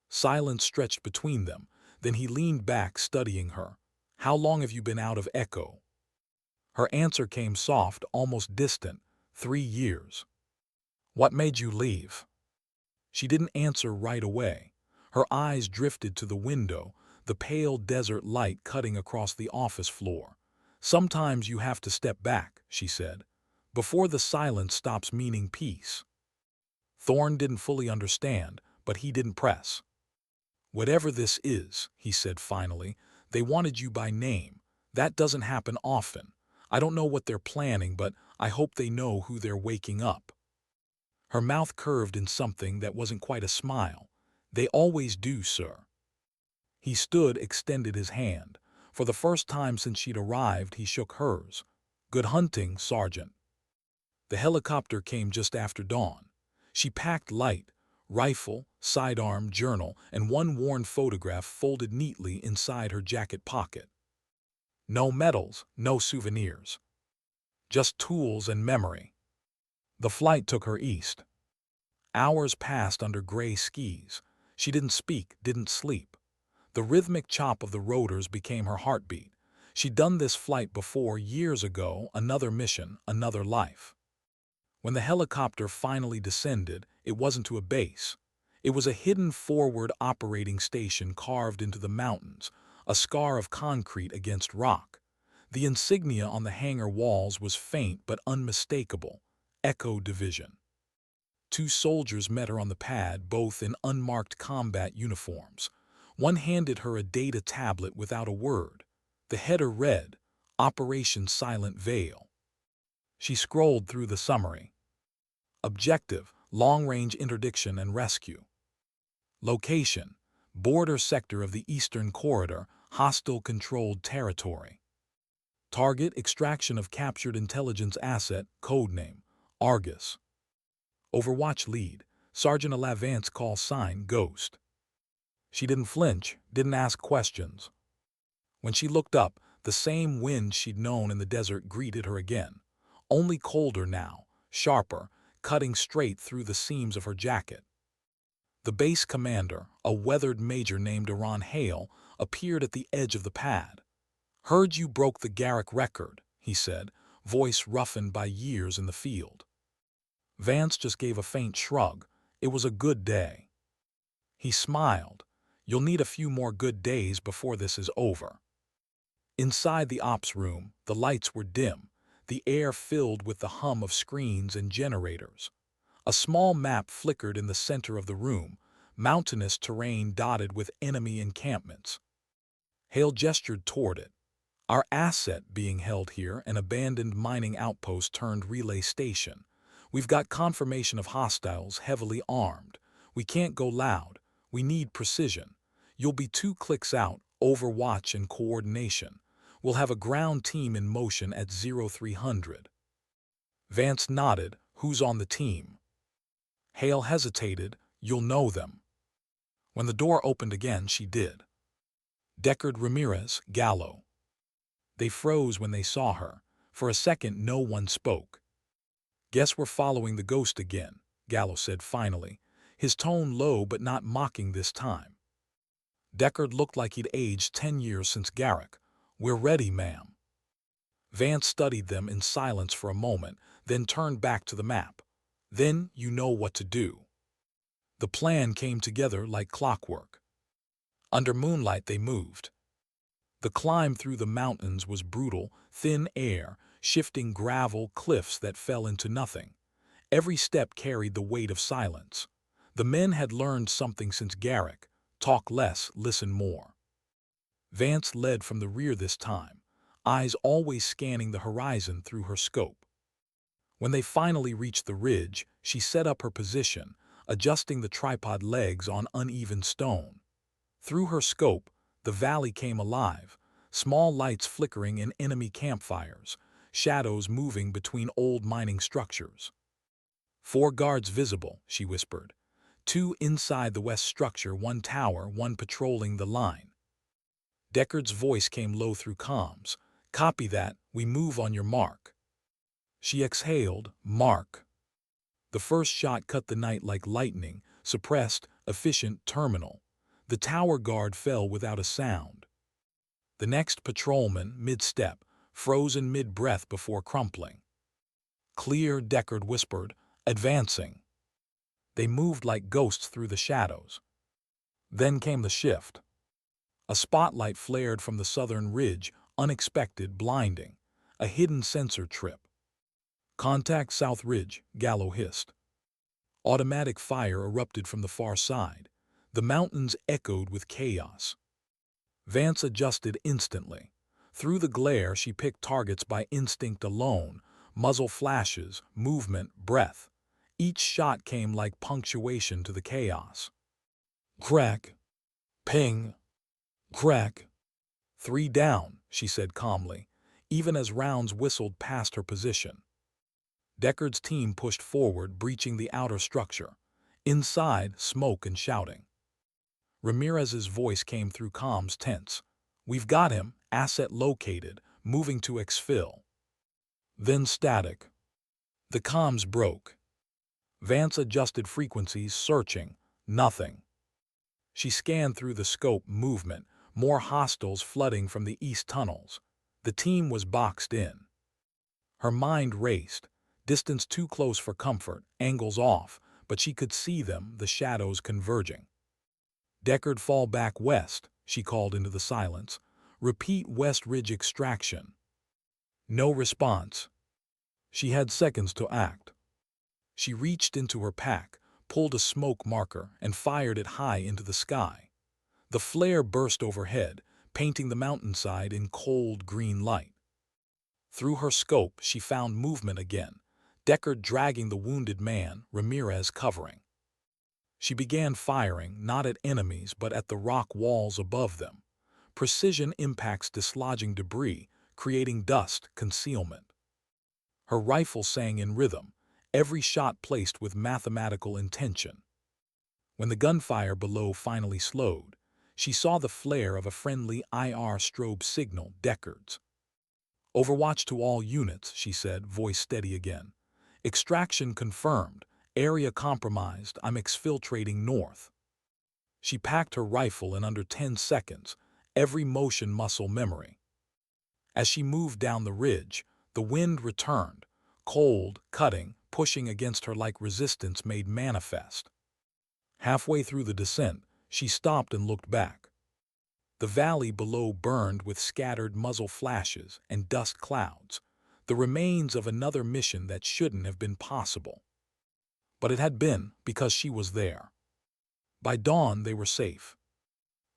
Silence stretched between them. Then he leaned back, studying her. "How long have you been out of Echo?" Her answer came soft, almost distant. 3 years. "What made you leave?" She didn't answer right away. Her eyes drifted to the window, the pale desert light cutting across the office floor. "Sometimes you have to step back," she said, "before the silence stops meaning peace." Thorne didn't fully understand, but he didn't press. "Whatever this is," he said finally, "they wanted you by name. That doesn't happen often. I don't know what they're planning, but I hope they know who they're waking up." Her mouth curved in something that wasn't quite a smile. "They always do, sir." He stood, extended his hand. For the first time since she'd arrived, he shook hers. "Good hunting, Sergeant." The helicopter came just after dawn. She packed light, rifle, sidearm, journal, and one worn photograph folded neatly inside her jacket pocket. No medals, no souvenirs. Just tools and memory. The flight took her east. Hours passed under gray skies. She didn't speak, didn't sleep. The rhythmic chop of the rotors became her heartbeat. She'd done this flight before years ago, another mission, another life. When the helicopter finally descended, it wasn't to a base. It was a hidden forward operating station carved into the mountains, a scar of concrete against rock. The insignia on the hangar walls was faint but unmistakable: Echo Division. Two soldiers met her on the pad, both in unmarked combat uniforms. One handed her a data tablet without a word. The header read, "Operation Silent Veil." She scrolled through the summary. Objective: long-range interdiction and rescue. Location: border sector of the Eastern Corridor, hostile-controlled territory. Target: extraction of captured intelligence asset, codename Argus. Overwatch lead: Sergeant Alavance, call sign Ghost. She didn't flinch, didn't ask questions. When she looked up, the same wind she'd known in the desert greeted her again, only colder now, sharper, cutting straight through the seams of her jacket. The base commander, a weathered major named Iran Hale, appeared at the edge of the pad. "Heard you broke the Garrick record," he said, voice roughened by years in the field. Vance just gave a faint shrug. It was a good day. He smiled. "You'll need a few more good days before this is over." Inside the ops room, the lights were dim, the air filled with the hum of screens and generators. A small map flickered in the center of the room, mountainous terrain dotted with enemy encampments. Hale gestured toward it. "Our asset being held here, an abandoned mining outpost turned relay station. We've got confirmation of hostiles, heavily armed. We can't go loud. We need precision. You'll be 2 clicks out, overwatch and coordination. We'll have a ground team in motion at 0300. Vance nodded. "Who's on the team?" Hale hesitated. "You'll know them." When the door opened again, she did. Deckard, Ramirez, Gallo. They froze when they saw her. For a second, no one spoke. "Guess we're following the Ghost again," Gallo said finally, his tone low but not mocking this time. Deckard looked like he'd aged 10 years since Garrick. "We're ready, ma'am." Vance studied them in silence for a moment, then turned back to the map. "Then you know what to do." The plan came together like clockwork. Under moonlight they moved. The climb through the mountains was brutal: thin air, shifting gravel, cliffs that fell into nothing. Every step carried the weight of silence. The men had learned something since Garrick: talk less, listen more. Vance led from the rear this time, eyes always scanning the horizon through her scope. When they finally reached the ridge, she set up her position, adjusting the tripod legs on uneven stone. Through her scope, the valley came alive, small lights flickering in enemy campfires, shadows moving between old mining structures. 4 guards visible," she whispered. 2 inside the west structure, 1 tower, 1 patrolling the line. Deckard's voice came low through comms. "Copy that, we move on your mark." She exhaled. "Mark." The first shot cut the night like lightning, suppressed, efficient, terminal. The tower guard fell without a sound. The next patrolman, mid-step, frozen mid-breath before crumpling. "Clear," Deckard whispered, "advancing." They moved like ghosts through the shadows. Then came the shift. A spotlight flared from the southern ridge, unexpected, blinding. A hidden sensor trip. "Contact South Ridge," Gallo hissed. Automatic fire erupted from the far side. The mountains echoed with chaos. Vance adjusted instantly. Through the glare, she picked targets by instinct alone: muzzle flashes, movement, breath. Each shot came like punctuation to the chaos. Crack. Ping. Crack. 3 down, she said calmly, even as rounds whistled past her position. Deckard's team pushed forward, breaching the outer structure. Inside, smoke and shouting. Ramirez's voice came through comms, tense. "We've got him, asset located, moving to exfil." Then static. The comms broke. Vance adjusted frequencies, searching. Nothing. She scanned through the scope, movement, more hostiles flooding from the east tunnels. The team was boxed in. Her mind raced. Distance too close for comfort, angles off, but she could see them, the shadows converging. "Deckard, fall back west," she called into the silence. "Repeat West Ridge extraction." No response. She had seconds to act. She reached into her pack, pulled a smoke marker, and fired it high into the sky. The flare burst overhead, painting the mountainside in cold green light. Through her scope, she found movement again, Deckard dragging the wounded man, Ramirez covering. She began firing, not at enemies but at the rock walls above them. Precision impacts dislodging debris, creating dust, concealment. Her rifle sang in rhythm, every shot placed with mathematical intention. When the gunfire below finally slowed, she saw the flare of a friendly IR strobe signal, Deckard's. "Overwatch to all units," she said, voice steady again. "Extraction confirmed. Area compromised. I'm exfiltrating north." She packed her rifle in under 10 seconds, every motion muscle memory. As she moved down the ridge, the wind returned, cold, cutting, pushing against her like resistance made manifest. Halfway through the descent, she stopped and looked back. The valley below burned with scattered muzzle flashes and dust clouds, the remains of another mission that shouldn't have been possible. But it had been, because she was there. By dawn, they were safe.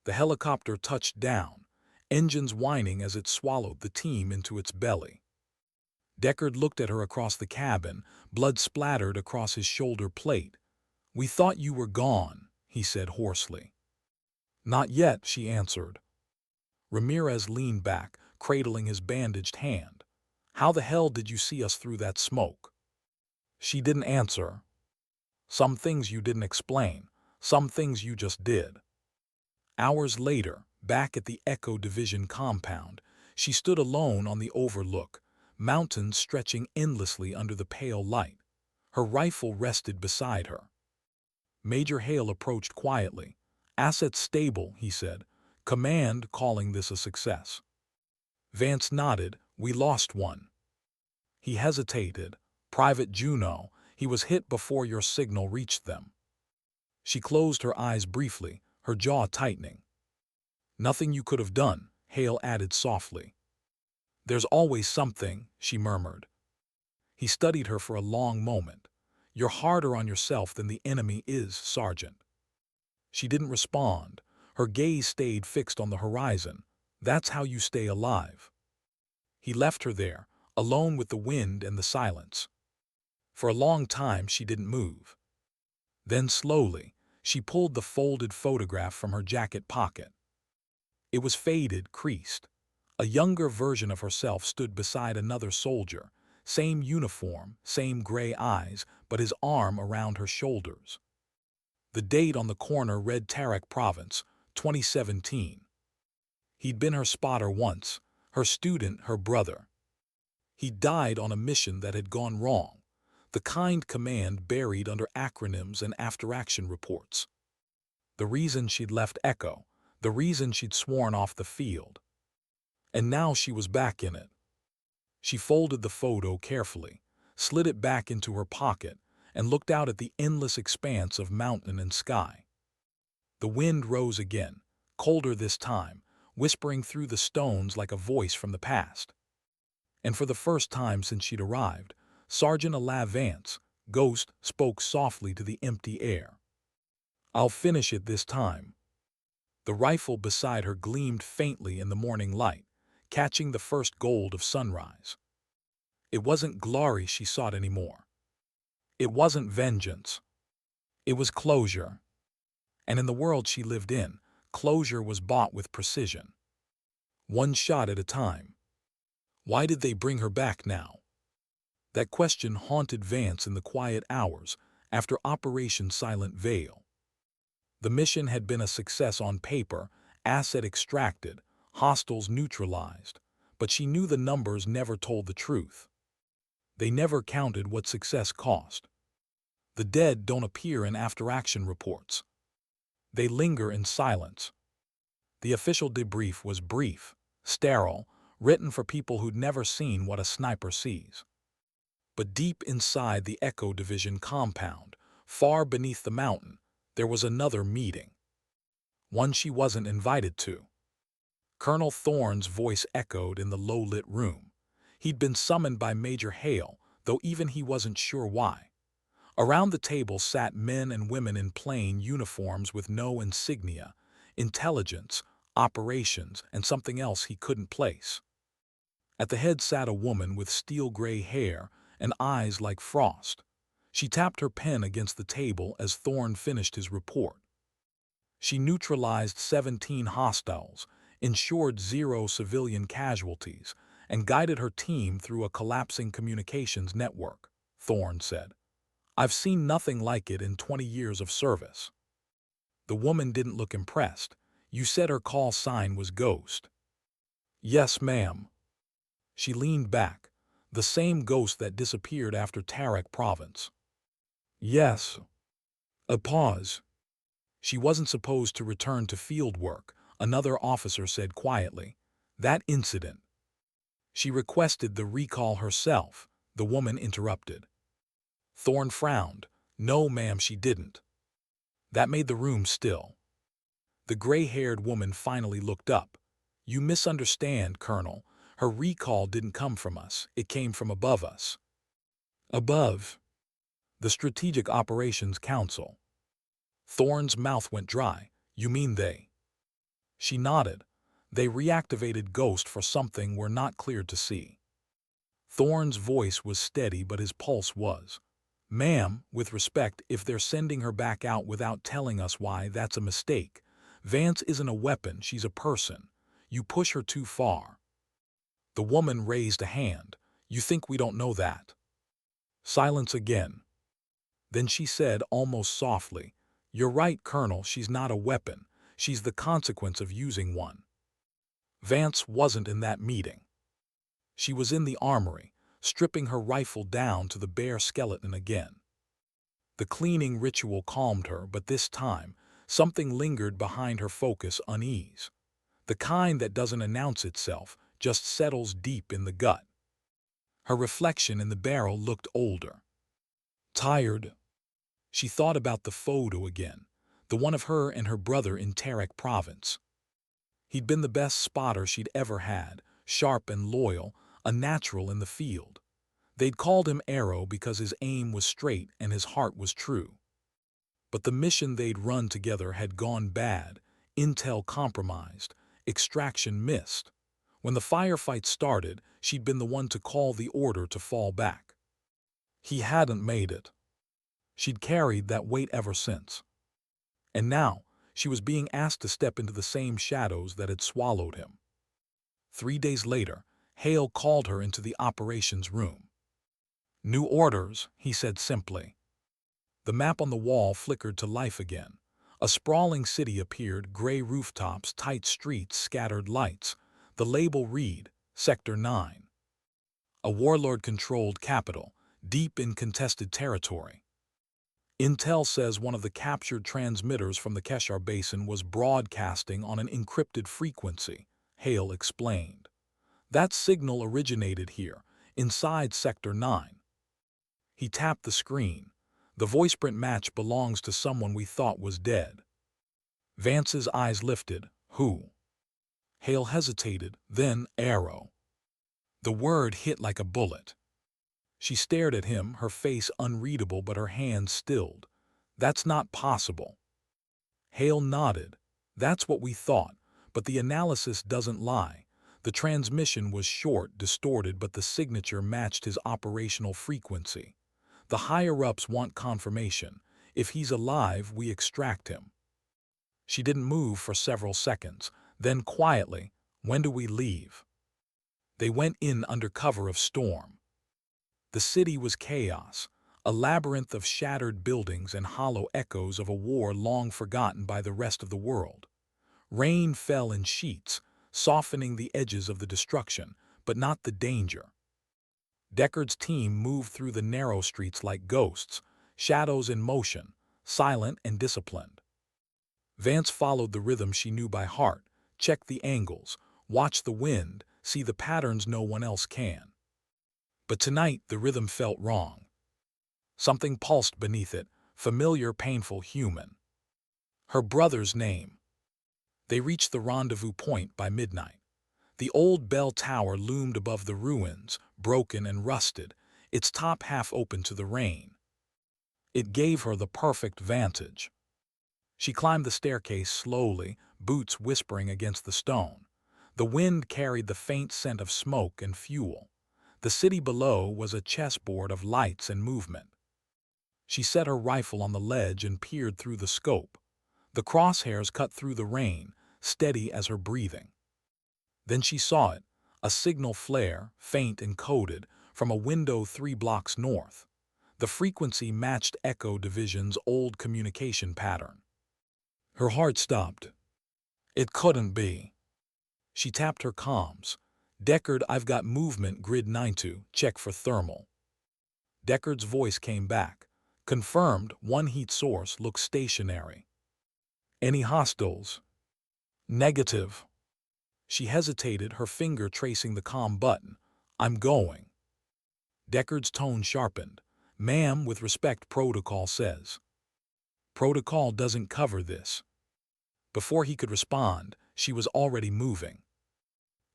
The helicopter touched down, engines whining as it swallowed the team into its belly. Deckard looked at her across the cabin, blood splattered across his shoulder plate. "We thought you were gone," he said hoarsely. "Not yet," she answered. Ramirez leaned back, cradling his bandaged hand. "How the hell did you see us through that smoke?" She didn't answer. "Some things you didn't explain, some things you just did." Hours later, back at the Echo Division compound, she stood alone on the overlook, mountains stretching endlessly under the pale light. Her rifle rested beside her. Major Hale approached quietly. "Assets stable," he said. "Command calling this a success." Vance nodded. "We lost one." He hesitated. "Private Juno, he was hit before your signal reached them." She closed her eyes briefly, her jaw tightening. "Nothing you could have done," Hale added softly. "There's always something," she murmured. He studied her for a long moment. "You're harder on yourself than the enemy is, Sergeant." She didn't respond. Her gaze stayed fixed on the horizon. "That's how you stay alive." He left her there, alone with the wind and the silence. For a long time she didn't move. Then slowly, she pulled the folded photograph from her jacket pocket. It was faded, creased. A younger version of herself stood beside another soldier, same uniform, same gray eyes, but his arm around her shoulders. The date on the corner read Tarak Province, 2017. He'd been her spotter once, her student, her brother. He died on a mission that had gone wrong, the kind command buried under acronyms and after-action reports. The reason she'd left Echo, the reason she'd sworn off the field. And now she was back in it. She folded the photo carefully, slid it back into her pocket, and looked out at the endless expanse of mountain and sky. The wind rose again, colder this time, whispering through the stones like a voice from the past. And for the first time since she'd arrived, Sergeant Alav Vance, Ghost, spoke softly to the empty air. "I'll finish it this time." The rifle beside her gleamed faintly in the morning light, catching the first gold of sunrise. It wasn't glory she sought anymore. It wasn't vengeance. It was closure. And in the world she lived in, closure was bought with precision. one shot at a time. Why did they bring her back now? That question haunted Vance in the quiet hours after Operation Silent Veil. The mission had been a success on paper, asset extracted, hostiles neutralized, but she knew the numbers never told the truth. They never counted what success cost. The dead don't appear in after-action reports. They linger in silence. The official debrief was brief, sterile, written for people who'd never seen what a sniper sees. But deep inside the Echo Division compound, far beneath the mountain, there was another meeting. One she wasn't invited to. Colonel Thorne's voice echoed in the low-lit room. He'd been summoned by Major Hale, though even he wasn't sure why. Around the table sat men and women in plain uniforms with no insignia, intelligence, operations, and something else he couldn't place. At the head sat a woman with steel-gray hair and eyes like frost. She tapped her pen against the table as Thorne finished his report. She neutralized 17 hostiles, ensured 0 civilian casualties, and guided her team through a collapsing communications network, Thorne said. I've seen nothing like it in 20 years of service. The woman didn't look impressed. You said her call sign was Ghost. Yes, ma'am. She leaned back, the same ghost that disappeared after Tarak Province. Yes. A pause. She wasn't supposed to return to field work, another officer said quietly. That incident. She requested the recall herself, the woman interrupted. Thorne frowned. No, ma'am, she didn't. That made the room still. The gray-haired woman finally looked up. You misunderstand, Colonel. Her recall didn't come from us. It came from above us. Above? The Strategic Operations Council. Thorne's mouth went dry. You mean they? She nodded. They reactivated Ghost for something we're not cleared to see. Thorne's voice was steady, but his pulse was. Ma'am, with respect, if they're sending her back out without telling us why, that's a mistake. Vance isn't a weapon, she's a person. You push her too far. The woman raised a hand. You think we don't know that? Silence again. Then she said, almost softly, You're right, Colonel, she's not a weapon. She's the consequence of using one. Vance wasn't in that meeting. She was in the armory, stripping her rifle down to the bare skeleton again. The cleaning ritual calmed her, but this time, something lingered behind her focus, unease. The kind that doesn't announce itself, just settles deep in the gut. Her reflection in the barrel looked older. Tired. She thought about the photo again, the one of her and her brother in Tarak Province. He'd been the best spotter she'd ever had, sharp and loyal, a natural in the field. They'd called him Arrow because his aim was straight and his heart was true. But the mission they'd run together had gone bad, intel compromised, extraction missed. When the firefight started, she'd been the one to call the order to fall back. He hadn't made it. She'd carried that weight ever since. And now, she was being asked to step into the same shadows that had swallowed him. 3 days later, Hale called her into the operations room. New orders, he said simply. The map on the wall flickered to life again. A sprawling city appeared, gray rooftops, tight streets, scattered lights. The label read, Sector 9. A warlord-controlled capital, deep in contested territory. Intel says one of the captured transmitters from the Keshar Basin was broadcasting on an encrypted frequency, Hale explained. That signal originated here, inside Sector 9. He tapped the screen. The voiceprint match belongs to someone we thought was dead. Vance's eyes lifted. Who? Hale hesitated, then Arrow. The word hit like a bullet. She stared at him, her face unreadable but her hands stilled. That's not possible. Hale nodded. That's what we thought, but the analysis doesn't lie. The transmission was short, distorted, but the signature matched his operational frequency. The higher-ups want confirmation. If he's alive, we extract him. She didn't move for several seconds. Then quietly, When do we leave? They went in under cover of storm. The city was chaos, a labyrinth of shattered buildings and hollow echoes of a war long forgotten by the rest of the world. Rain fell in sheets, softening the edges of the destruction, but not the danger. Deckard's team moved through the narrow streets like ghosts, shadows in motion, silent and disciplined. Vance followed the rhythm she knew by heart, checked the angles, watched the wind, see the patterns no one else can. But tonight the rhythm felt wrong. Something pulsed beneath it, familiar, painful, human. Her brother's name. They reached the rendezvous point by midnight. The old bell tower loomed above the ruins, broken and rusted, its top half open to the rain. It gave her the perfect vantage. She climbed the staircase slowly, boots whispering against the stone. The wind carried the faint scent of smoke and fuel. The city below was a chessboard of lights and movement. She set her rifle on the ledge and peered through the scope. The crosshairs cut through the rain, steady as her breathing. Then she saw it, a signal flare, faint and coded, from a window 3 blocks north. The frequency matched Echo Division's old communication pattern. Her heart stopped. It couldn't be. She tapped her comms. Deckard, I've got movement grid 92, check for thermal. Deckard's voice came back. Confirmed, one heat source looks stationary. Any hostiles? Negative. She hesitated, her finger tracing the comm button. I'm going. Deckard's tone sharpened. Ma'am, with respect, protocol says. Protocol doesn't cover this. Before he could respond, she was already moving.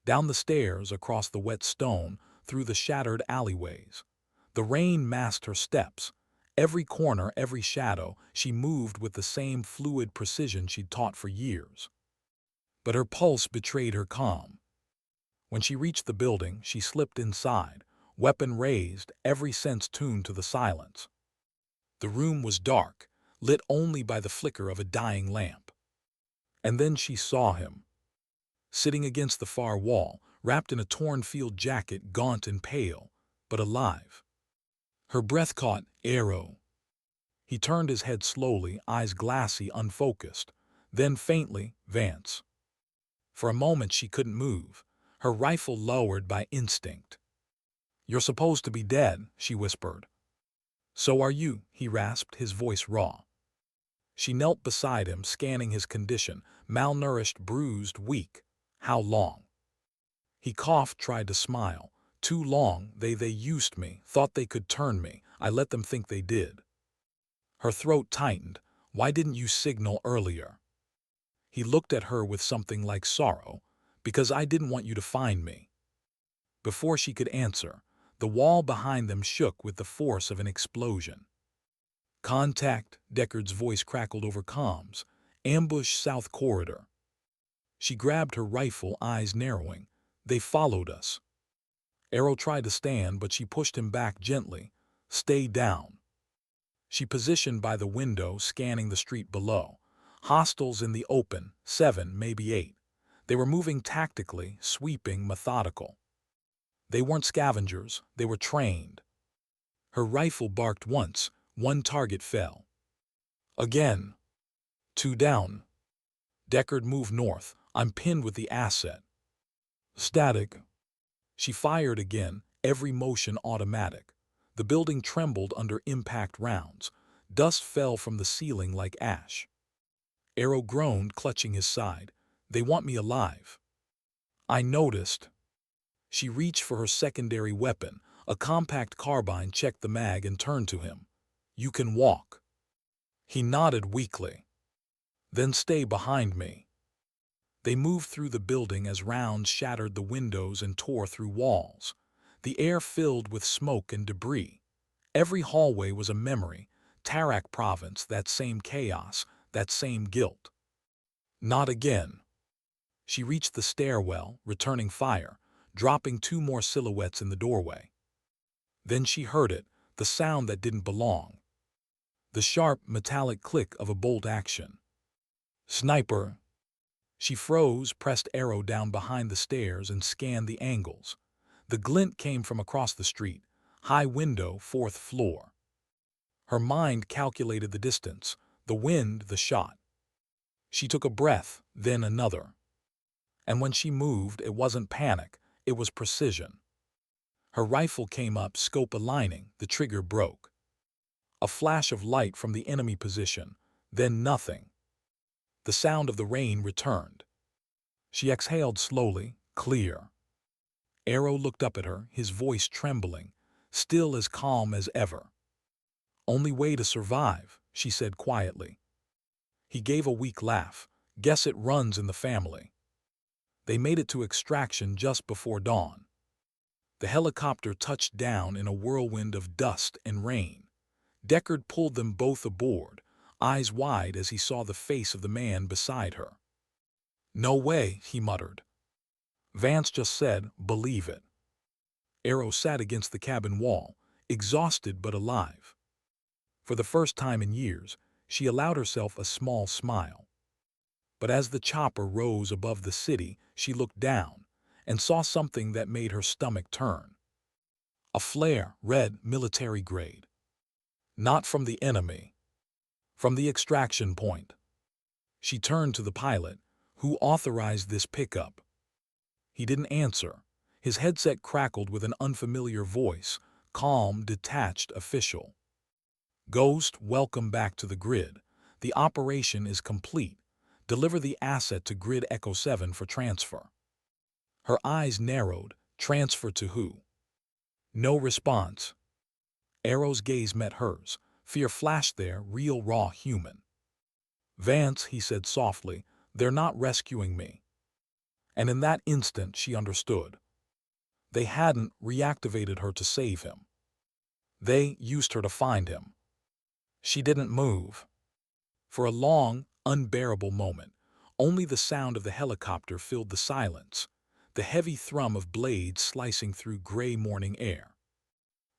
Down the stairs, across the wet stone, through the shattered alleyways. The rain masked her steps. Every corner, every shadow, she moved with the same fluid precision she'd taught for years. But her pulse betrayed her calm. When she reached the building, she slipped inside, weapon raised, every sense tuned to the silence. The room was dark, lit only by the flicker of a dying lamp. And then she saw him. Sitting against the far wall, wrapped in a torn field jacket, gaunt and pale, but alive. Her breath caught, Arrow. He turned his head slowly, eyes glassy, unfocused. Then faintly, Vance. For a moment she couldn't move, her rifle lowered by instinct. You're supposed to be dead, she whispered. So are you, he rasped, his voice raw. She knelt beside him, scanning his condition, malnourished, bruised, weak. How long? He coughed, tried to smile. Too long, they used me, thought they could turn me. I let them think they did. Her throat tightened. Why didn't you signal earlier? He looked at her with something like sorrow. Because I didn't want you to find me. Before she could answer, the wall behind them shook with the force of an explosion. Contact, Deckard's voice crackled over comms. Ambush south corridor. She grabbed her rifle, eyes narrowing. They followed us. Arrow tried to stand, but she pushed him back gently. Stay down. She positioned by the window, scanning the street below. Hostiles in the open, 7, maybe 8. They were moving tactically, sweeping, methodical. They weren't scavengers, they were trained. Her rifle barked once, one target fell. Again. 2 down. Deckard moved north. I'm pinned with the asset. Static. She fired again, every motion automatic. The building trembled under impact rounds. Dust fell from the ceiling like ash. Arrow groaned, clutching his side. They want me alive. I noticed. She reached for her secondary weapon, a compact carbine, checked the mag and turned to him. You can walk. He nodded weakly. Then stay behind me. They moved through the building as rounds shattered the windows and tore through walls. The air filled with smoke and debris. Every hallway was a memory. Tarak Province, that same chaos, that same guilt. Not again. She reached the stairwell, returning fire, dropping 2 more silhouettes in the doorway. Then she heard it, the sound that didn't belong. The sharp, metallic click of a bolt action. Sniper. She froze, pressed Arrow down behind the stairs, and scanned the angles. The glint came from across the street. High window, fourth floor. Her mind calculated the distance, the wind, the shot. She took a breath, then another. And when she moved, it wasn't panic, it was precision. Her rifle came up, scope aligning, the trigger broke. A flash of light from the enemy position, then nothing. The sound of the rain returned. She exhaled slowly, clear. Arrow looked up at her, his voice trembling, still as calm as ever. "Only way to survive," she said quietly. He gave a weak laugh. "Guess it runs in the family." They made it to extraction just before dawn. The helicopter touched down in a whirlwind of dust and rain. Deckard pulled them both aboard, eyes wide as he saw the face of the man beside her. "No way," he muttered. Vance just said, "Believe it." Arrow sat against the cabin wall, exhausted but alive. For the first time in years, she allowed herself a small smile. But as the chopper rose above the city, she looked down and saw something that made her stomach turn. A flare, red, military grade. Not from the enemy. From the extraction point. She turned to the pilot, who authorized this pickup. He didn't answer. His headset crackled with an unfamiliar voice, calm, detached, official. "Ghost, welcome back to the grid. The operation is complete. Deliver the asset to Grid Echo 7 for transfer." Her eyes narrowed. Transfer to who? No response. Arrow's gaze met hers. Fear flashed there, real, raw, human. "Vance," he said softly, "they're not rescuing me." And in that instant she understood. They hadn't reactivated her to save him. They used her to find him. She didn't move. For a long, unbearable moment, only the sound of the helicopter filled the silence, the heavy thrum of blades slicing through gray morning air.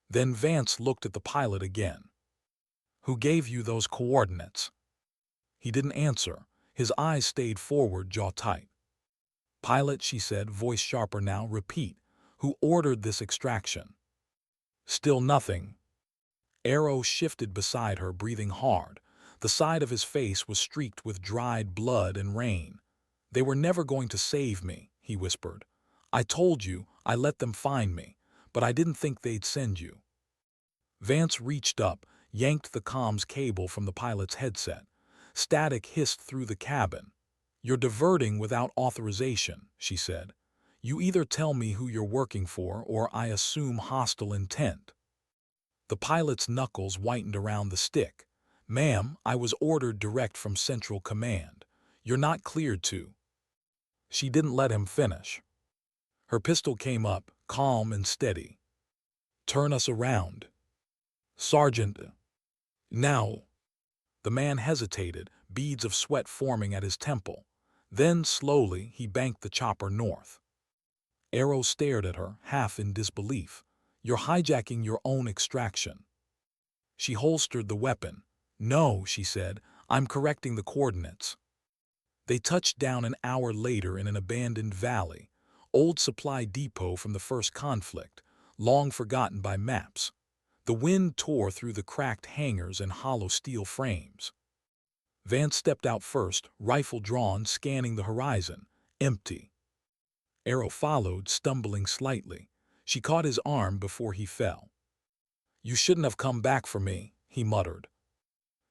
Then Vance looked at the pilot again. "Who gave you those coordinates?" He didn't answer. His eyes stayed forward, jaw tight. "Pilot," she said, voice sharper now, "repeat. Who ordered this extraction?" Still nothing. Arrow shifted beside her, breathing hard. The side of his face was streaked with dried blood and rain. "They were never going to save me," he whispered. "I told you, I let them find me, but I didn't think they'd send you." Vance reached up, yanked the comms cable from the pilot's headset. Static hissed through the cabin. "You're diverting without authorization," she said. "You either tell me who you're working for, or I assume hostile intent." The pilot's knuckles whitened around the stick. "Ma'am, I was ordered direct from Central Command. You're not cleared to." She didn't let him finish. Her pistol came up, calm and steady. "Turn us around." "Sergeant." "Now." The man hesitated, beads of sweat forming at his temple. Then, slowly, he banked the chopper north. Arrow stared at her, half in disbelief. "You're hijacking your own extraction." She holstered the weapon. "No," she said, "I'm correcting the coordinates." They touched down an hour later in an abandoned valley, old supply depot from the first conflict, long forgotten by maps. The wind tore through the cracked hangars and hollow steel frames. Vance stepped out first, rifle drawn, scanning the horizon. Empty. Arrow followed, stumbling slightly. She caught his arm before he fell. "You shouldn't have come back for me," he muttered.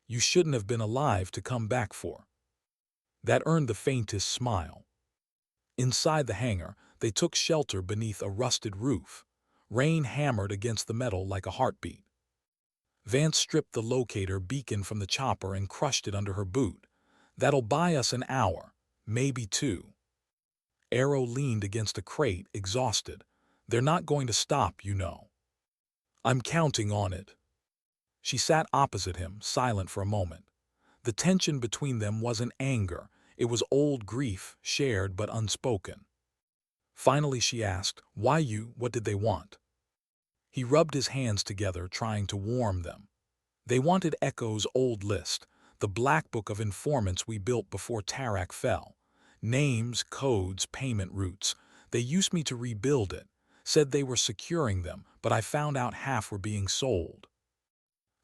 "You shouldn't have been alive to come back for." That earned the faintest smile. Inside the hangar, they took shelter beneath a rusted roof. Rain hammered against the metal like a heartbeat. Vance stripped the locator beacon from the chopper and crushed it under her boot. "That'll buy us an hour, maybe two." Arrow leaned against a crate, exhausted. "They're not going to stop, you know." "I'm counting on it." She sat opposite him, silent for a moment. The tension between them wasn't anger. It was old grief, shared but unspoken. Finally she asked, "Why you? What did they want?" He rubbed his hands together, trying to warm them. "They wanted Echo's old list, the black book of informants we built before Tarak fell. Names, codes, payment routes. They used me to rebuild it. Said they were securing them, but I found out half were being sold.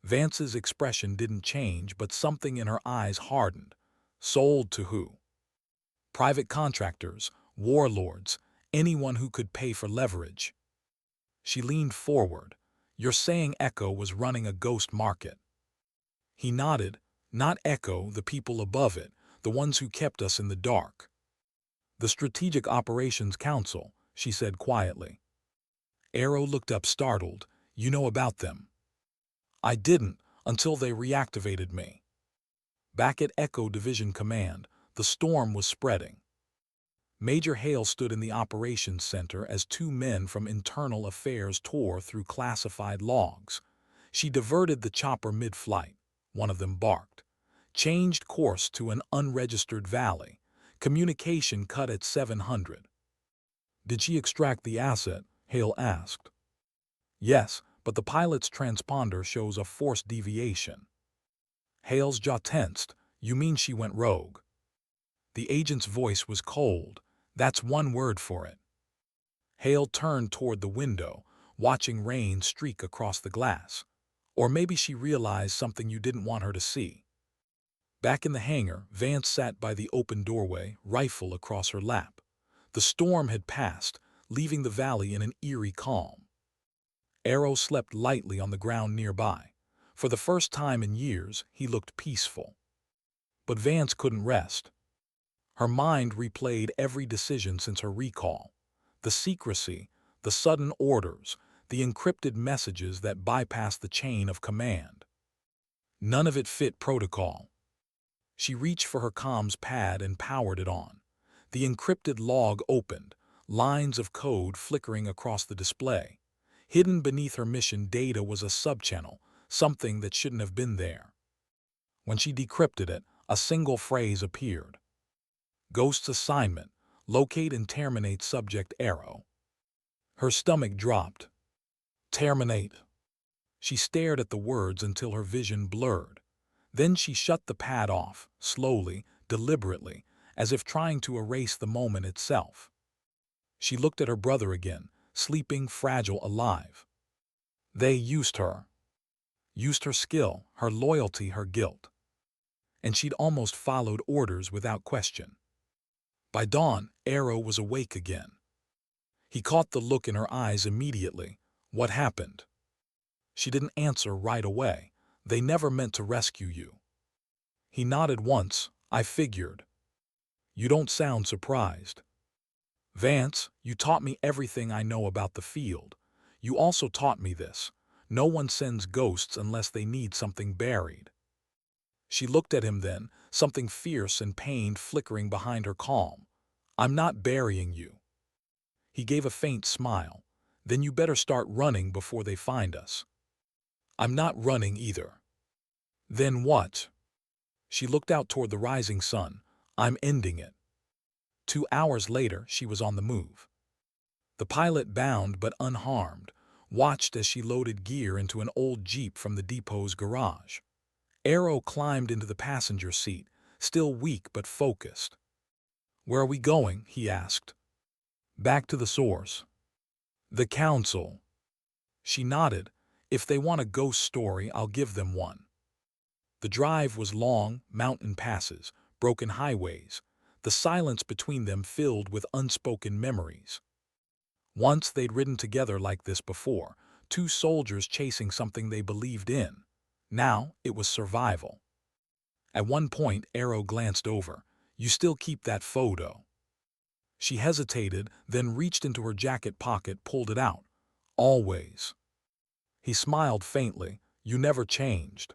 Vance's expression didn't change, but something in her eyes hardened. Sold to who? Private contractors, warlords, anyone who could pay for leverage. She leaned forward. You're saying Echo was running a ghost market? He nodded. Not Echo, the people above it, the ones who kept us in the dark. The Strategic Operations Council, she said quietly. Arrow looked up startled. You know about them? I didn't, until they reactivated me. Back at Echo Division Command, the storm was spreading. Major Hale stood in the operations center as two men from Internal Affairs tore through classified logs. She diverted the chopper mid-flight. One of them barked. Changed course to an unregistered valley. Communication cut at 700. Did she extract the asset? Hale asked. Yes, but the pilot's transponder shows a forced deviation. Hale's jaw tensed. You mean she went rogue? The agent's voice was cold. That's one word for it. Hale turned toward the window, watching rain streak across the glass. Or maybe she realized something you didn't want her to see. Back in the hangar, Vance sat by the open doorway, rifle across her lap. The storm had passed, leaving the valley in an eerie calm. Arrow slept lightly on the ground nearby. For the first time in years, he looked peaceful. But Vance couldn't rest. Her mind replayed every decision since her recall. The secrecy, the sudden orders, the encrypted messages that bypassed the chain of command. None of it fit protocol. She reached for her comms pad and powered it on. The encrypted log opened, lines of code flickering across the display. Hidden beneath her mission data was a subchannel, something that shouldn't have been there. When she decrypted it, a single phrase appeared. Ghost's assignment, locate and terminate subject Arrow. Her stomach dropped. Terminate. She stared at the words until her vision blurred. Then she shut the pad off, slowly, deliberately, as if trying to erase the moment itself. She looked at her brother again, sleeping, fragile, alive. They used her. Used her skill, her loyalty, her guilt. And she'd almost followed orders without question. By dawn, Arrow was awake again. He caught the look in her eyes immediately. What happened? She didn't answer right away. They never meant to rescue you. He nodded once. I figured. You don't sound surprised. Vance, you taught me everything I know about the field. You also taught me this. No one sends ghosts unless they need something buried. She looked at him then, something fierce and pained flickering behind her calm. I'm not burying you. He gave a faint smile. Then you better start running before they find us. I'm not running either. Then what? She looked out toward the rising sun. I'm ending it. 2 hours later, she was on the move. The pilot, bound but unharmed, watched as she loaded gear into an old Jeep from the depot's garage. Arrow climbed into the passenger seat, still weak but focused. Where are we going? He asked. Back to the source. The council. She nodded. If they want a ghost story, I'll give them one. The drive was long, mountain passes, broken highways, the silence between them filled with unspoken memories. Once they'd ridden together like this before, two soldiers chasing something they believed in. Now it was survival. At one point, Arrow glanced over. You still keep that photo? She hesitated, then reached into her jacket pocket, pulled it out. Always. He smiled faintly. You never changed.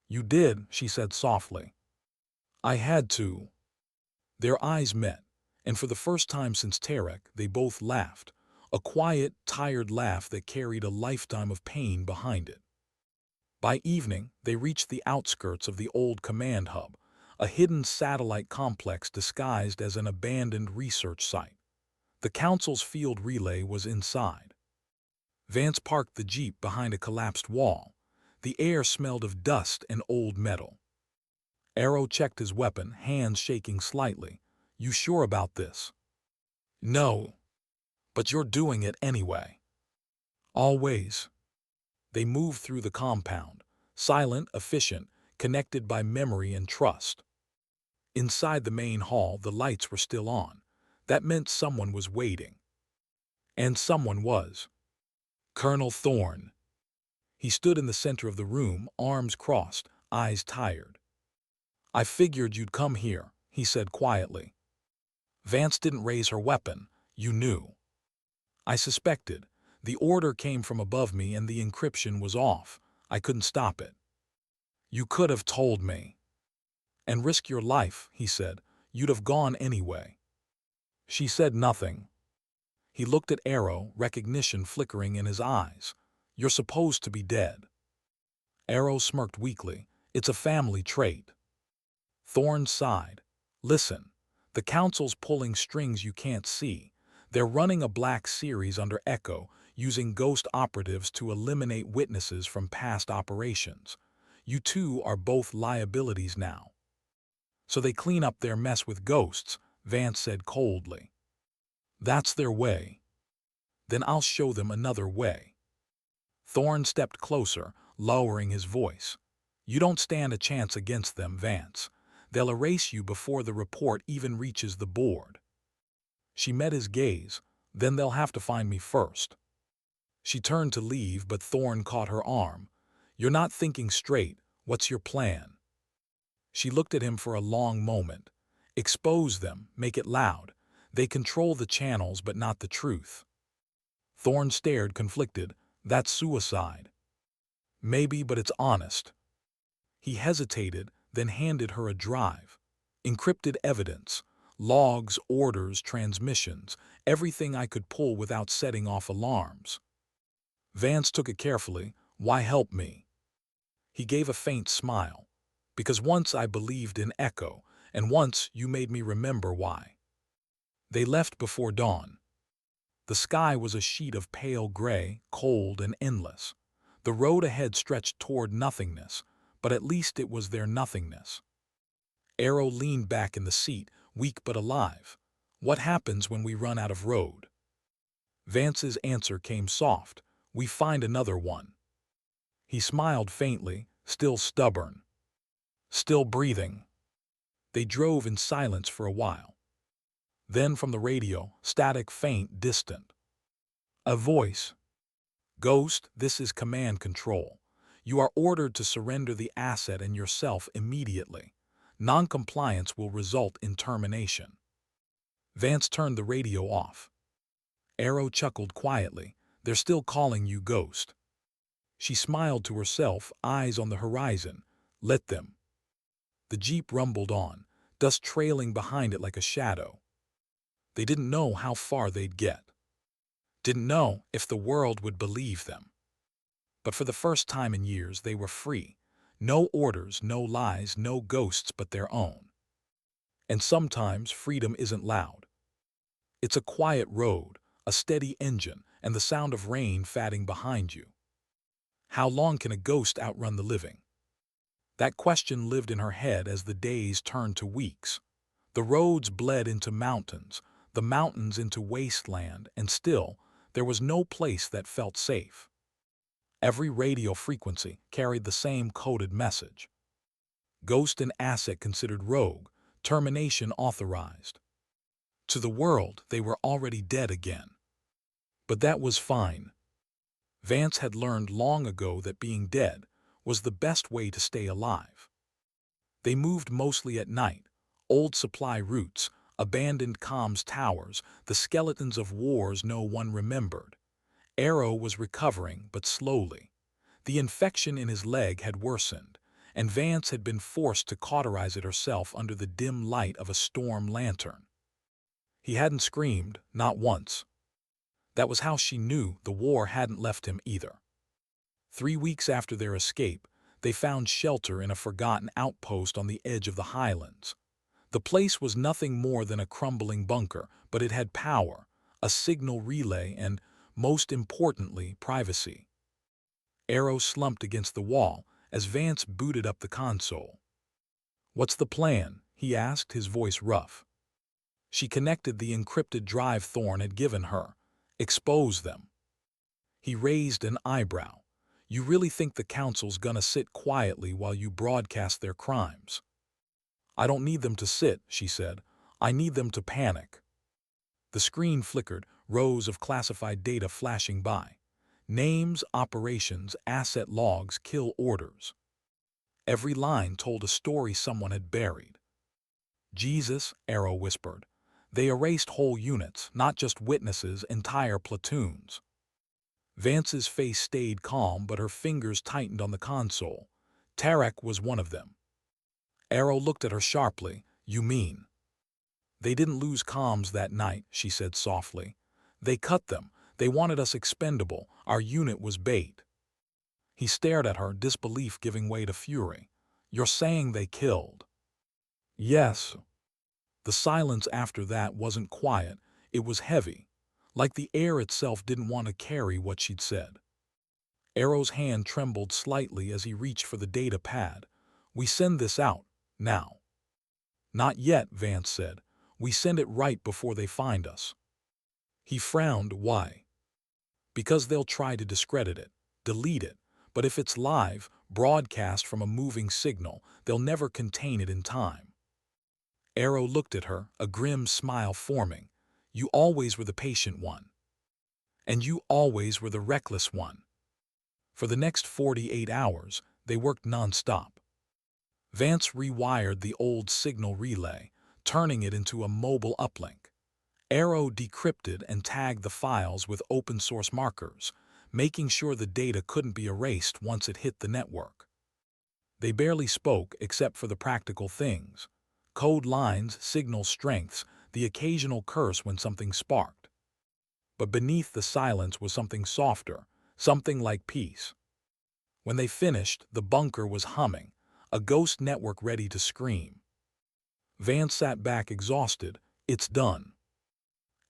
You did, she said softly. I had to. Their eyes met, and for the first time since Tarek, they both laughed, a quiet, tired laugh that carried a lifetime of pain behind it. By evening, they reached the outskirts of the old command hub, a hidden satellite complex disguised as an abandoned research site. The council's field relay was inside. Vance parked the Jeep behind a collapsed wall. The air smelled of dust and old metal. Arrow checked his weapon, hands shaking slightly. You sure about this? No, but you're doing it anyway. Always. They moved through the compound, silent, efficient, connected by memory and trust. Inside the main hall, the lights were still on. That meant someone was waiting. And someone was. Colonel Thorne. He stood in the center of the room, arms crossed, eyes tired. I figured you'd come here, he said quietly. Vance didn't raise her weapon. You knew. I suspected. The order came from above me and the encryption was off. I couldn't stop it. You could have told me. And risk your life, he said. You'd have gone anyway. She said nothing. He looked at Arrow, recognition flickering in his eyes. You're supposed to be dead. Arrow smirked weakly. It's a family trait. Thorne sighed. Listen, the council's pulling strings you can't see. They're running a black series under Echo, using ghost operatives to eliminate witnesses from past operations. You two are both liabilities now. So they clean up their mess with ghosts, Vance said coldly. That's their way. Then I'll show them another way. Thorne stepped closer, lowering his voice. You don't stand a chance against them, Vance. They'll erase you before the report even reaches the board. She met his gaze. Then they'll have to find me first. She turned to leave, but Thorne caught her arm. You're not thinking straight. What's your plan? She looked at him for a long moment. Expose them, make it loud. They control the channels but not the truth. Thorne stared, conflicted. That's suicide. Maybe, but it's honest. He hesitated, then handed her a drive. Encrypted evidence, logs, orders, transmissions, everything I could pull without setting off alarms. Vance took it carefully. Why help me? He gave a faint smile. Because once I believed in Echo, and once you made me remember why. They left before dawn. The sky was a sheet of pale gray, cold and endless. The road ahead stretched toward nothingness, but at least it was their nothingness. Arrow leaned back in the seat, weak but alive. What happens when we run out of road? Vance's answer came soft. We find another one. He smiled faintly, still stubborn. Still breathing. They drove in silence for a while. Then from the radio, static, faint, distant. A voice. Ghost, this is command control. You are ordered to surrender the asset and yourself immediately. Non-compliance will result in termination. Vance turned the radio off. Arrow chuckled quietly. They're still calling you Ghost. She smiled to herself, eyes on the horizon. Let them. The jeep rumbled on, dust trailing behind it like a shadow. They didn't know how far they'd get. Didn't know if the world would believe them. But for the first time in years, they were free. No orders, no lies, no ghosts but their own. And sometimes freedom isn't loud. It's a quiet road, a steady engine, and the sound of rain fatting behind you. How long can a ghost outrun the living? That question lived in her head as the days turned to weeks. The roads bled into mountains, the mountains into wasteland, and still, there was no place that felt safe. Every radio frequency carried the same coded message. Ghost and asset considered rogue, termination authorized. To the world, they were already dead again. But that was fine. Vance had learned long ago that being dead was the best way to stay alive. They moved mostly at night, old supply routes, abandoned comms towers, the skeletons of wars no one remembered. Arrow was recovering, but slowly. The infection in his leg had worsened, and Vance had been forced to cauterize it herself under the dim light of a storm lantern. He hadn't screamed, not once. That was how she knew the war hadn't left him either. 3 weeks after their escape, they found shelter in a forgotten outpost on the edge of the highlands. The place was nothing more than a crumbling bunker, but it had power, a signal relay, and, most importantly, privacy. Arrow slumped against the wall as Vance booted up the console. "What's the plan?" he asked, his voice rough. She connected the encrypted drive Thorne had given her. Expose them. He raised an eyebrow. You really think the council's gonna sit quietly while you broadcast their crimes? I don't need them to sit, she said. I need them to panic. The screen flickered, rows of classified data flashing by. Names, operations, asset logs, kill orders. Every line told a story someone had buried. Jesus, Arrow whispered. They erased whole units, not just witnesses, entire platoons. Vance's face stayed calm, but her fingers tightened on the console. Tarek was one of them. Arrow looked at her sharply. You mean? They didn't lose comms that night, she said softly. They cut them. They wanted us expendable. Our unit was bait. He stared at her, disbelief giving way to fury. You're saying they killed? Yes. The silence after that wasn't quiet. It was heavy, like the air itself didn't want to carry what she'd said. Arrow's hand trembled slightly as he reached for the data pad. We send this out, now. Not yet, Vance said. We send it right before they find us. He frowned. Why? Because they'll try to discredit it, delete it. But if it's live, broadcast from a moving signal, they'll never contain it in time. Arrow looked at her, a grim smile forming. You always were the patient one. And you always were the reckless one. For the next 48 hours, they worked nonstop. Vance rewired the old signal relay, turning it into a mobile uplink. Arrow decrypted and tagged the files with open-source markers, making sure the data couldn't be erased once it hit the network. They barely spoke except for the practical things. Code lines, signal strengths, the occasional curse when something sparked. But beneath the silence was something softer, something like peace. When they finished, the bunker was humming, a ghost network ready to scream. Vance sat back exhausted. It's done.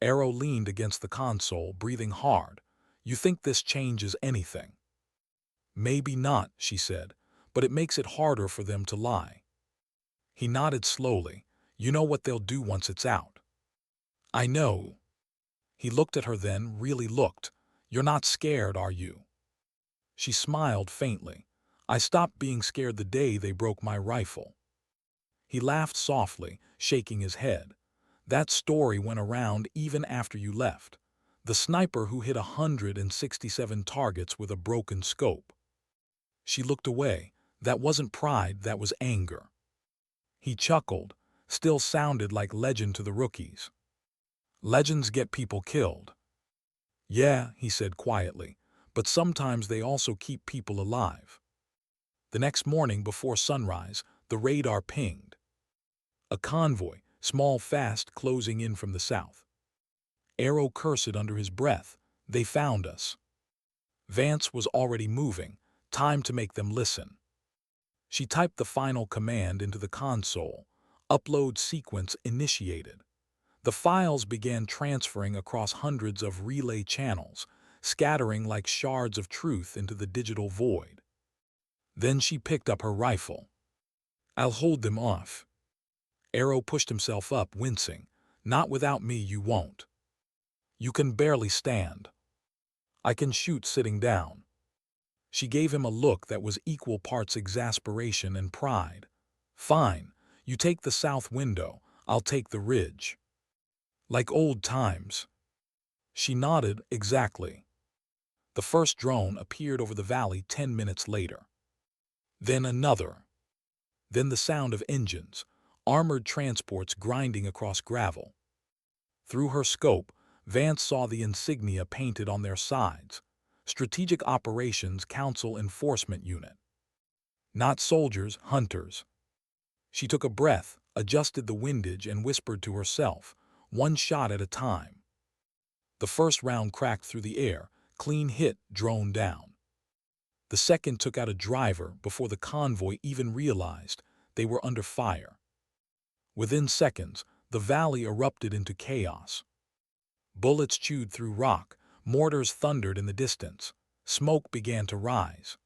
Arrow leaned against the console, breathing hard. You think this changes anything? Maybe not, she said, but it makes it harder for them to lie. He nodded slowly. You know what they'll do once it's out. I know. He looked at her then, really looked. You're not scared, are you? She smiled faintly. I stopped being scared the day they broke my rifle. He laughed softly, shaking his head. That story went around even after you left. The sniper who hit 167 targets with a broken scope. She looked away. That wasn't pride, that was anger. He chuckled, still sounded like legend to the rookies. Legends get people killed. Yeah, he said quietly, but sometimes they also keep people alive. The next morning before sunrise, the radar pinged. A convoy, small fast, closing in from the south. Arrow cursed under his breath. They found us. Vance was already moving. Time to make them listen. She typed the final command into the console. Upload sequence initiated. The files began transferring across hundreds of relay channels, scattering like shards of truth into the digital void. Then she picked up her rifle. I'll hold them off. Arrow pushed himself up, wincing. Not without me, you won't. You can barely stand. I can shoot sitting down. She gave him a look that was equal parts exasperation and pride. Fine, you take the south window, I'll take the ridge. Like old times. She nodded. Exactly. The first drone appeared over the valley 10 minutes later. Then another. Then the sound of engines, armored transports grinding across gravel. Through her scope, Vance saw the insignia painted on their sides. Strategic Operations Council Enforcement Unit. Not soldiers, hunters. She took a breath, adjusted the windage, and whispered to herself, one shot at a time. The first round cracked through the air, clean hit, drone down. The second took out a driver before the convoy even realized they were under fire. Within seconds, the valley erupted into chaos. Bullets chewed through rock, mortars thundered in the distance, smoke began to rise.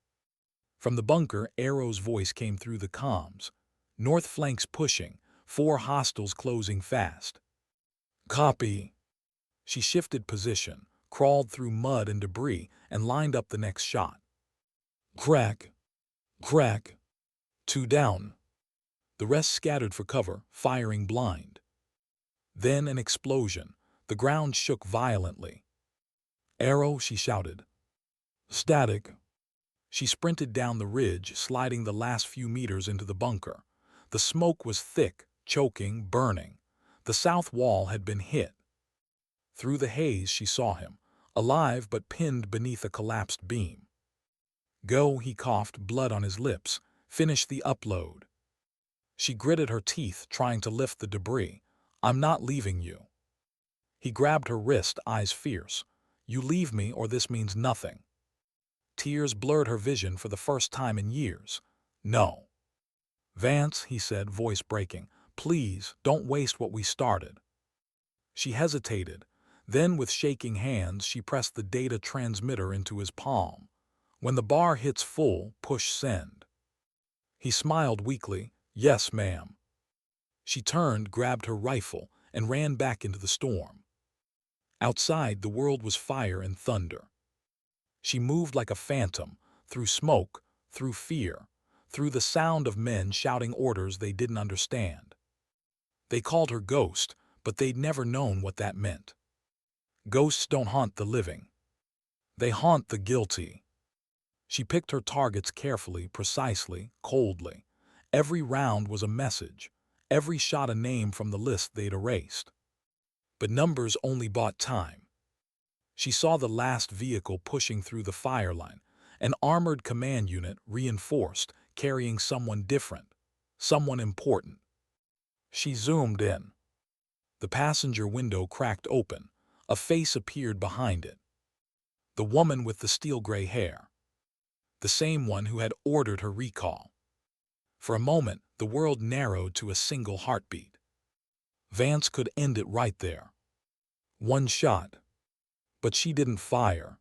From the bunker, Arrow's voice came through the comms. North flanks pushing, 4 hostiles closing fast. Copy. She shifted position, crawled through mud and debris, and lined up the next shot. Crack. Crack. Two down. The rest scattered for cover, firing blind. Then an explosion. The ground shook violently. Arrow, she shouted. Static. She sprinted down the ridge, sliding the last few meters into the bunker. The smoke was thick, choking, burning. The south wall had been hit. Through the haze she saw him, alive but pinned beneath a collapsed beam. Go, he coughed, blood on his lips. Finish the upload. She gritted her teeth, trying to lift the debris. I'm not leaving you. He grabbed her wrist, eyes fierce. You leave me or this means nothing. Tears blurred her vision for the first time in years. No. Vance, he said, voice breaking, please, don't waste what we started. She hesitated. Then, with shaking hands, she pressed the data transmitter into his palm. When the bar hits full, push send. He smiled weakly. Yes, ma'am. She turned, grabbed her rifle, and ran back into the storm. Outside, the world was fire and thunder. She moved like a phantom, through smoke, through fear, through the sound of men shouting orders they didn't understand. They called her Ghost, but they'd never known what that meant. Ghosts don't haunt the living. They haunt the guilty. She picked her targets carefully, precisely, coldly. Every round was a message, every shot a name from the list they'd erased. But numbers only bought time. She saw the last vehicle pushing through the fire line, an armored command unit, reinforced, carrying someone different, someone important. She zoomed in. The passenger window cracked open. A face appeared behind it. The woman with the steel-gray hair. The same one who had ordered her recall. For a moment, the world narrowed to a single heartbeat. Vance could end it right there. One shot. But she didn't fire.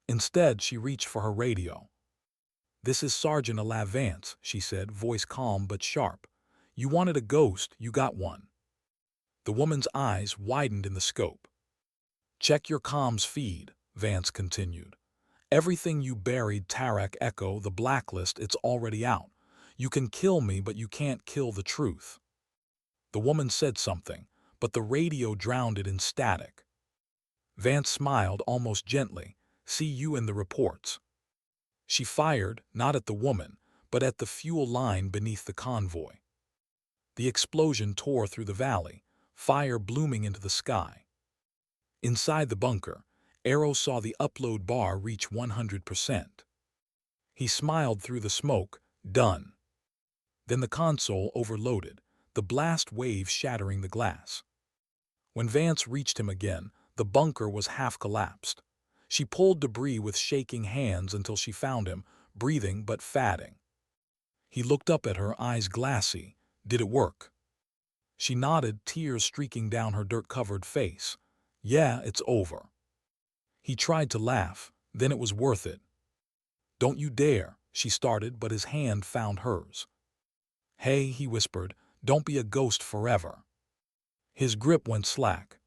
Instead, she reached for her radio. This is Sergeant Alav Vance, she said, voice calm but sharp. You wanted a ghost, you got one. The woman's eyes widened in the scope. Check your comms feed, Vance continued. Everything you buried, Tarak Echo, the blacklist, it's already out. You can kill me, but you can't kill the truth. The woman said something, but the radio drowned it in static. Vance smiled almost gently. See you in the reports. She fired, not at the woman, but at the fuel line beneath the convoy. The explosion tore through the valley, fire blooming into the sky. Inside the bunker, Arrow saw the upload bar reach 100%. He smiled through the smoke. Done. Then the console overloaded, the blast wave shattering the glass. When Vance reached him again, the bunker was half collapsed. She pulled debris with shaking hands until she found him, breathing but fatting. He looked up at her, eyes glassy. Did it work? She nodded, tears streaking down her dirt-covered face. Yeah, it's over. He tried to laugh, then it was worth it. Don't you dare, she started, but his hand found hers. Hey, he whispered, don't be a ghost forever. His grip went slack.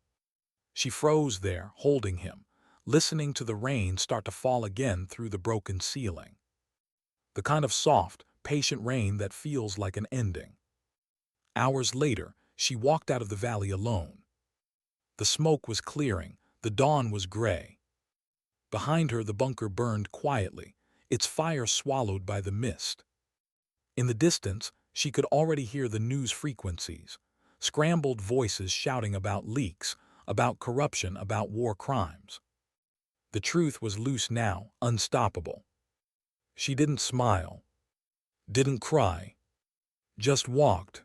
She froze there, holding him, listening to the rain start to fall again through the broken ceiling. The kind of soft, patient rain that feels like an ending. Hours later, she walked out of the valley alone. The smoke was clearing, the dawn was gray. Behind her, the bunker burned quietly, its fire swallowed by the mist. In the distance, she could already hear the news frequencies, scrambled voices shouting about leaks, about corruption, about war crimes. The truth was loose now, unstoppable. She didn't smile, didn't cry, just walked.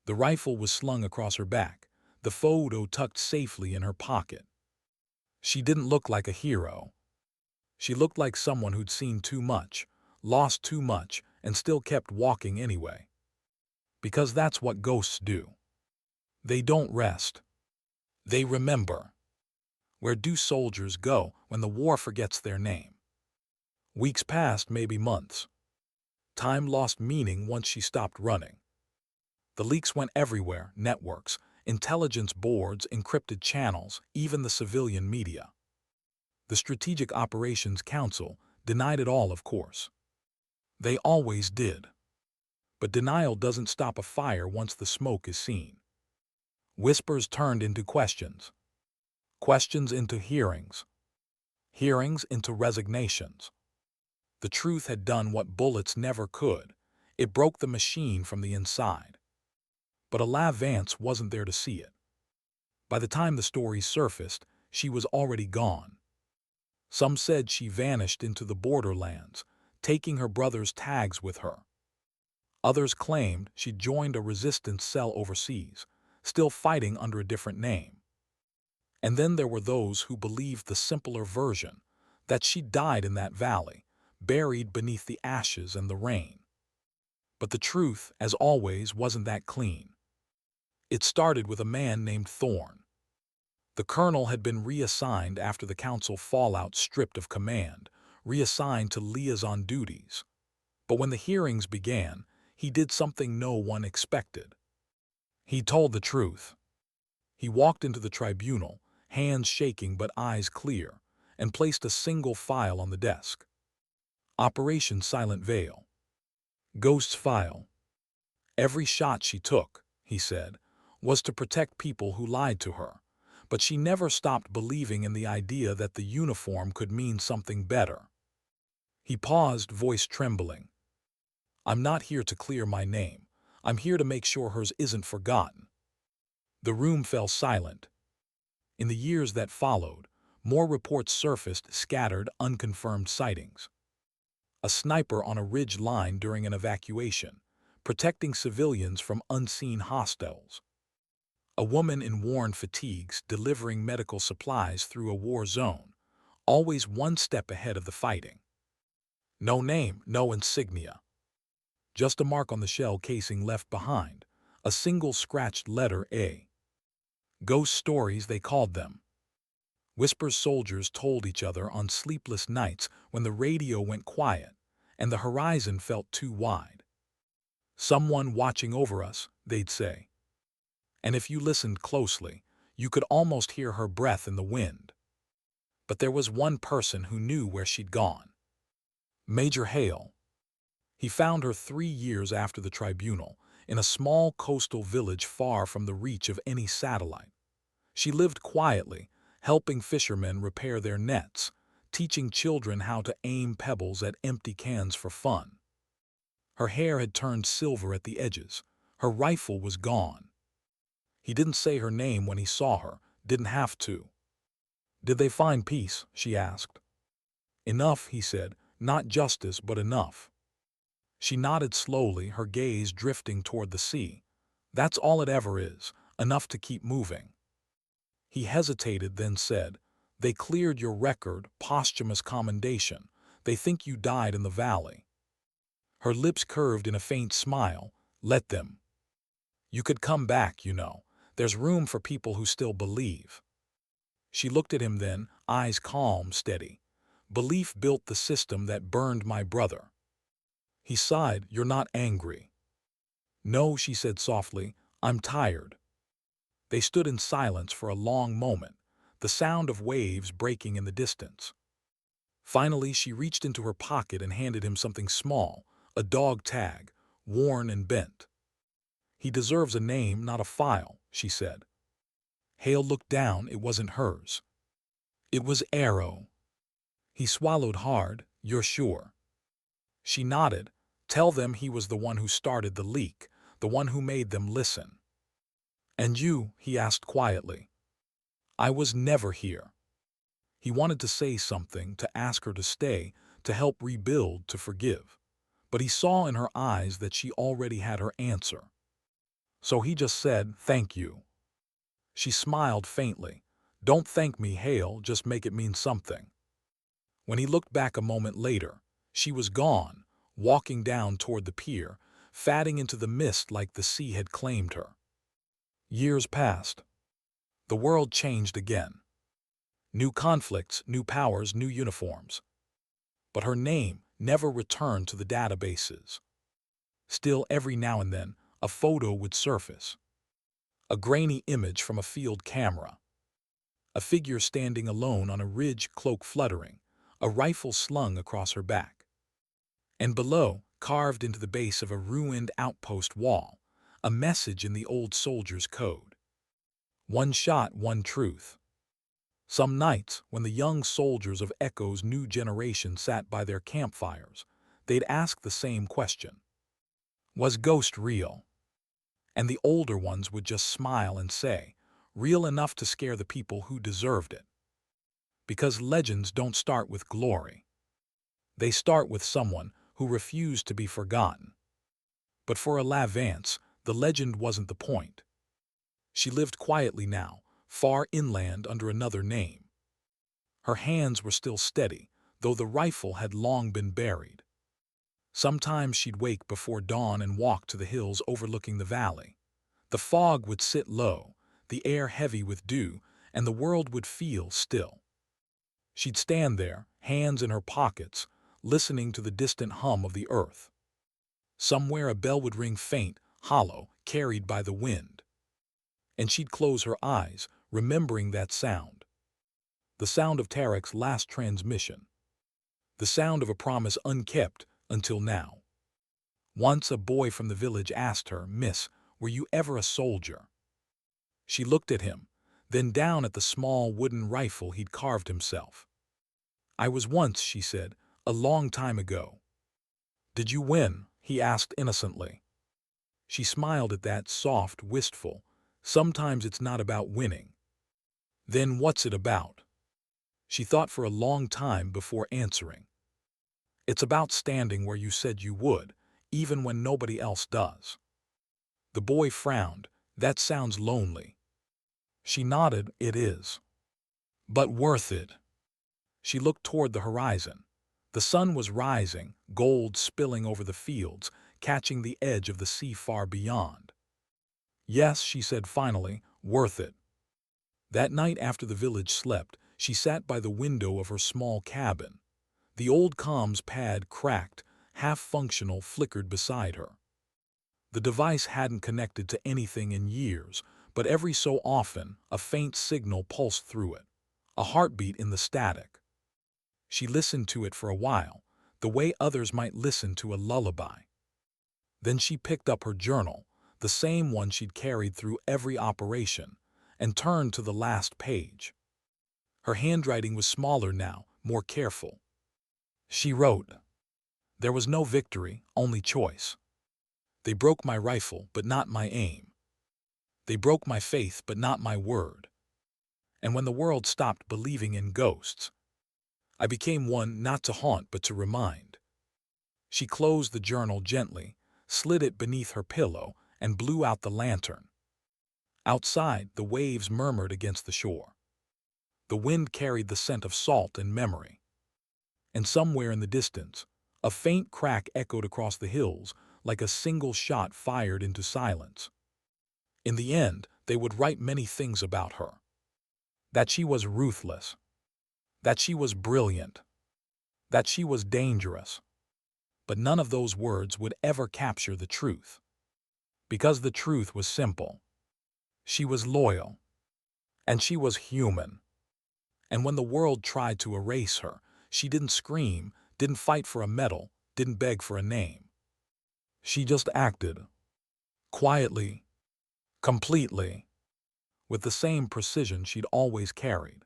The rifle was slung across her back, the photo tucked safely in her pocket. She didn't look like a hero. She looked like someone who'd seen too much, lost too much, and still kept walking anyway. Because that's what ghosts do. They don't rest. They remember. Where do soldiers go when the war forgets their name? Weeks passed, maybe months. Time lost meaning once she stopped running. The leaks went everywhere, networks, intelligence boards, encrypted channels, even the civilian media. The Strategic Operations Council denied it all, of course. They always did. But denial doesn't stop a fire once the smoke is seen. Whispers turned into questions. Questions into hearings. Hearings into resignations. The truth had done what bullets never could. It broke the machine from the inside. But Alav Vance wasn't there to see it. By the time the story surfaced, she was already gone. Some said she vanished into the borderlands, taking her brother's tags with her. Others claimed she joined a resistance cell overseas, still fighting under a different name. And then there were those who believed the simpler version, that she died in that valley, buried beneath the ashes and the rain. But the truth, as always, wasn't that clean. It started with a man named Thorne. The colonel had been reassigned after the council fallout, stripped of command, reassigned to liaison duties. But when the hearings began, he did something no one expected. He told the truth. He walked into the tribunal, hands shaking but eyes clear, and placed a single file on the desk. Operation Silent Veil. Ghost's file. Every shot she took, he said, was to protect people who lied to her, but she never stopped believing in the idea that the uniform could mean something better. He paused, voice trembling. I'm not here to clear my name. I'm here to make sure hers isn't forgotten. The room fell silent. In the years that followed, more reports surfaced, scattered, unconfirmed sightings. A sniper on a ridge line during an evacuation, protecting civilians from unseen hostiles. A woman in worn fatigues delivering medical supplies through a war zone, always one step ahead of the fighting. No name, no insignia. Just a mark on the shell casing left behind, a single scratched letter A. Ghost stories, they called them. Whispers soldiers told each other on sleepless nights when the radio went quiet and the horizon felt too wide. Someone watching over us, they'd say. And if you listened closely, you could almost hear her breath in the wind. But there was one person who knew where she'd gone. Major Hale. He found her 3 years after the tribunal, in a small coastal village far from the reach of any satellite. She lived quietly, helping fishermen repair their nets, teaching children how to aim pebbles at empty cans for fun. Her hair had turned silver at the edges. Her rifle was gone. He didn't say her name when he saw her, didn't have to. Did they find peace? She asked. Enough, he said, not justice, but enough. She nodded slowly, her gaze drifting toward the sea. That's all it ever is, enough to keep moving. He hesitated, then said, They cleared your record, posthumous commendation. They think you died in the valley. Her lips curved in a faint smile. Let them. You could come back, you know. There's room for people who still believe. She looked at him then, eyes calm, steady. Belief built the system that burned my brother. He sighed. You're not angry. No, she said softly. I'm tired. They stood in silence for a long moment, the sound of waves breaking in the distance. Finally, she reached into her pocket and handed him something small, a dog tag, worn and bent. He deserves a name, not a file, she said. Hale looked down. It wasn't hers. It was Arrow. He swallowed hard. You're sure? She nodded. Tell them he was the one who started the leak, the one who made them listen. And you? He asked quietly. I was never here. He wanted to say something, to ask her to stay, to help rebuild, to forgive. But he saw in her eyes that she already had her answer. So he just said, thank you. She smiled faintly. Don't thank me, Hale, just make it mean something. When he looked back a moment later, she was gone, walking down toward the pier, fading into the mist like the sea had claimed her. Years passed. The world changed again. New conflicts, new powers, new uniforms. But her name never returned to the databases. Still, every now and then, a photo would surface. a grainy image from a field camera, a figure standing alone on a ridge, cloak fluttering, a rifle slung across her back. And below, carved into the base of a ruined outpost wall, a message in the old soldier's code. One shot, one truth. Some nights, when the young soldiers of Echo's new generation sat by their campfires, they'd ask the same question. Was Ghost real? And the older ones would just smile and say, real enough to scare the people who deserved it. Because legends don't start with glory. They start with someone who refused to be forgotten. But for Ala Vance, the legend wasn't the point. She lived quietly now, far inland under another name. Her hands were still steady, though the rifle had long been buried. Sometimes she'd wake before dawn and walk to the hills overlooking the valley. The fog would sit low, the air heavy with dew, and the world would feel still. She'd stand there, hands in her pockets, listening to the distant hum of the earth. Somewhere a bell would ring faint, hollow, carried by the wind. And she'd close her eyes, remembering that sound. The sound of Tarek's last transmission. The sound of a promise unkept until now. Once a boy from the village asked her, "Miss, were you ever a soldier?" She looked at him, then down at the small wooden rifle he'd carved himself. "I was once," she said, "a long time ago." "Did you win?" he asked innocently. She smiled at that, soft, wistful. "Sometimes it's not about winning." "Then what's it about?" She thought for a long time before answering. "It's about standing where you said you would, even when nobody else does." The boy frowned. "That sounds lonely." She nodded. "It is. But worth it." She looked toward the horizon. The sun was rising, gold spilling over the fields, catching the edge of the sea far beyond. "Yes," she said finally, "worth it." That night after the village slept, she sat by the window of her small cabin. The old comms pad, cracked, half-functional, flickered beside her. The device hadn't connected to anything in years, but every so often a faint signal pulsed through it, a heartbeat in the static. She listened to it for a while, the way others might listen to a lullaby. Then she picked up her journal, the same one she'd carried through every operation, and turned to the last page. Her handwriting was smaller now, more careful. She wrote, "There was no victory, only choice. They broke my rifle, but not my aim. They broke my faith, but not my word. And when the world stopped believing in ghosts, I became one not to haunt but to remind." She closed the journal gently, slid it beneath her pillow, and blew out the lantern. Outside, the waves murmured against the shore. The wind carried the scent of salt and memory. And somewhere in the distance, a faint crack echoed across the hills like a single shot fired into silence. In the end, they would write many things about her. That she was ruthless. That she was brilliant. That she was dangerous. But none of those words would ever capture the truth. Because the truth was simple. She was loyal. And she was human. And when the world tried to erase her, she didn't scream, didn't fight for a medal, didn't beg for a name. She just acted. Quietly. Completely. With the same precision she'd always carried.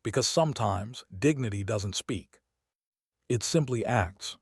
Because sometimes dignity doesn't speak. It simply acts.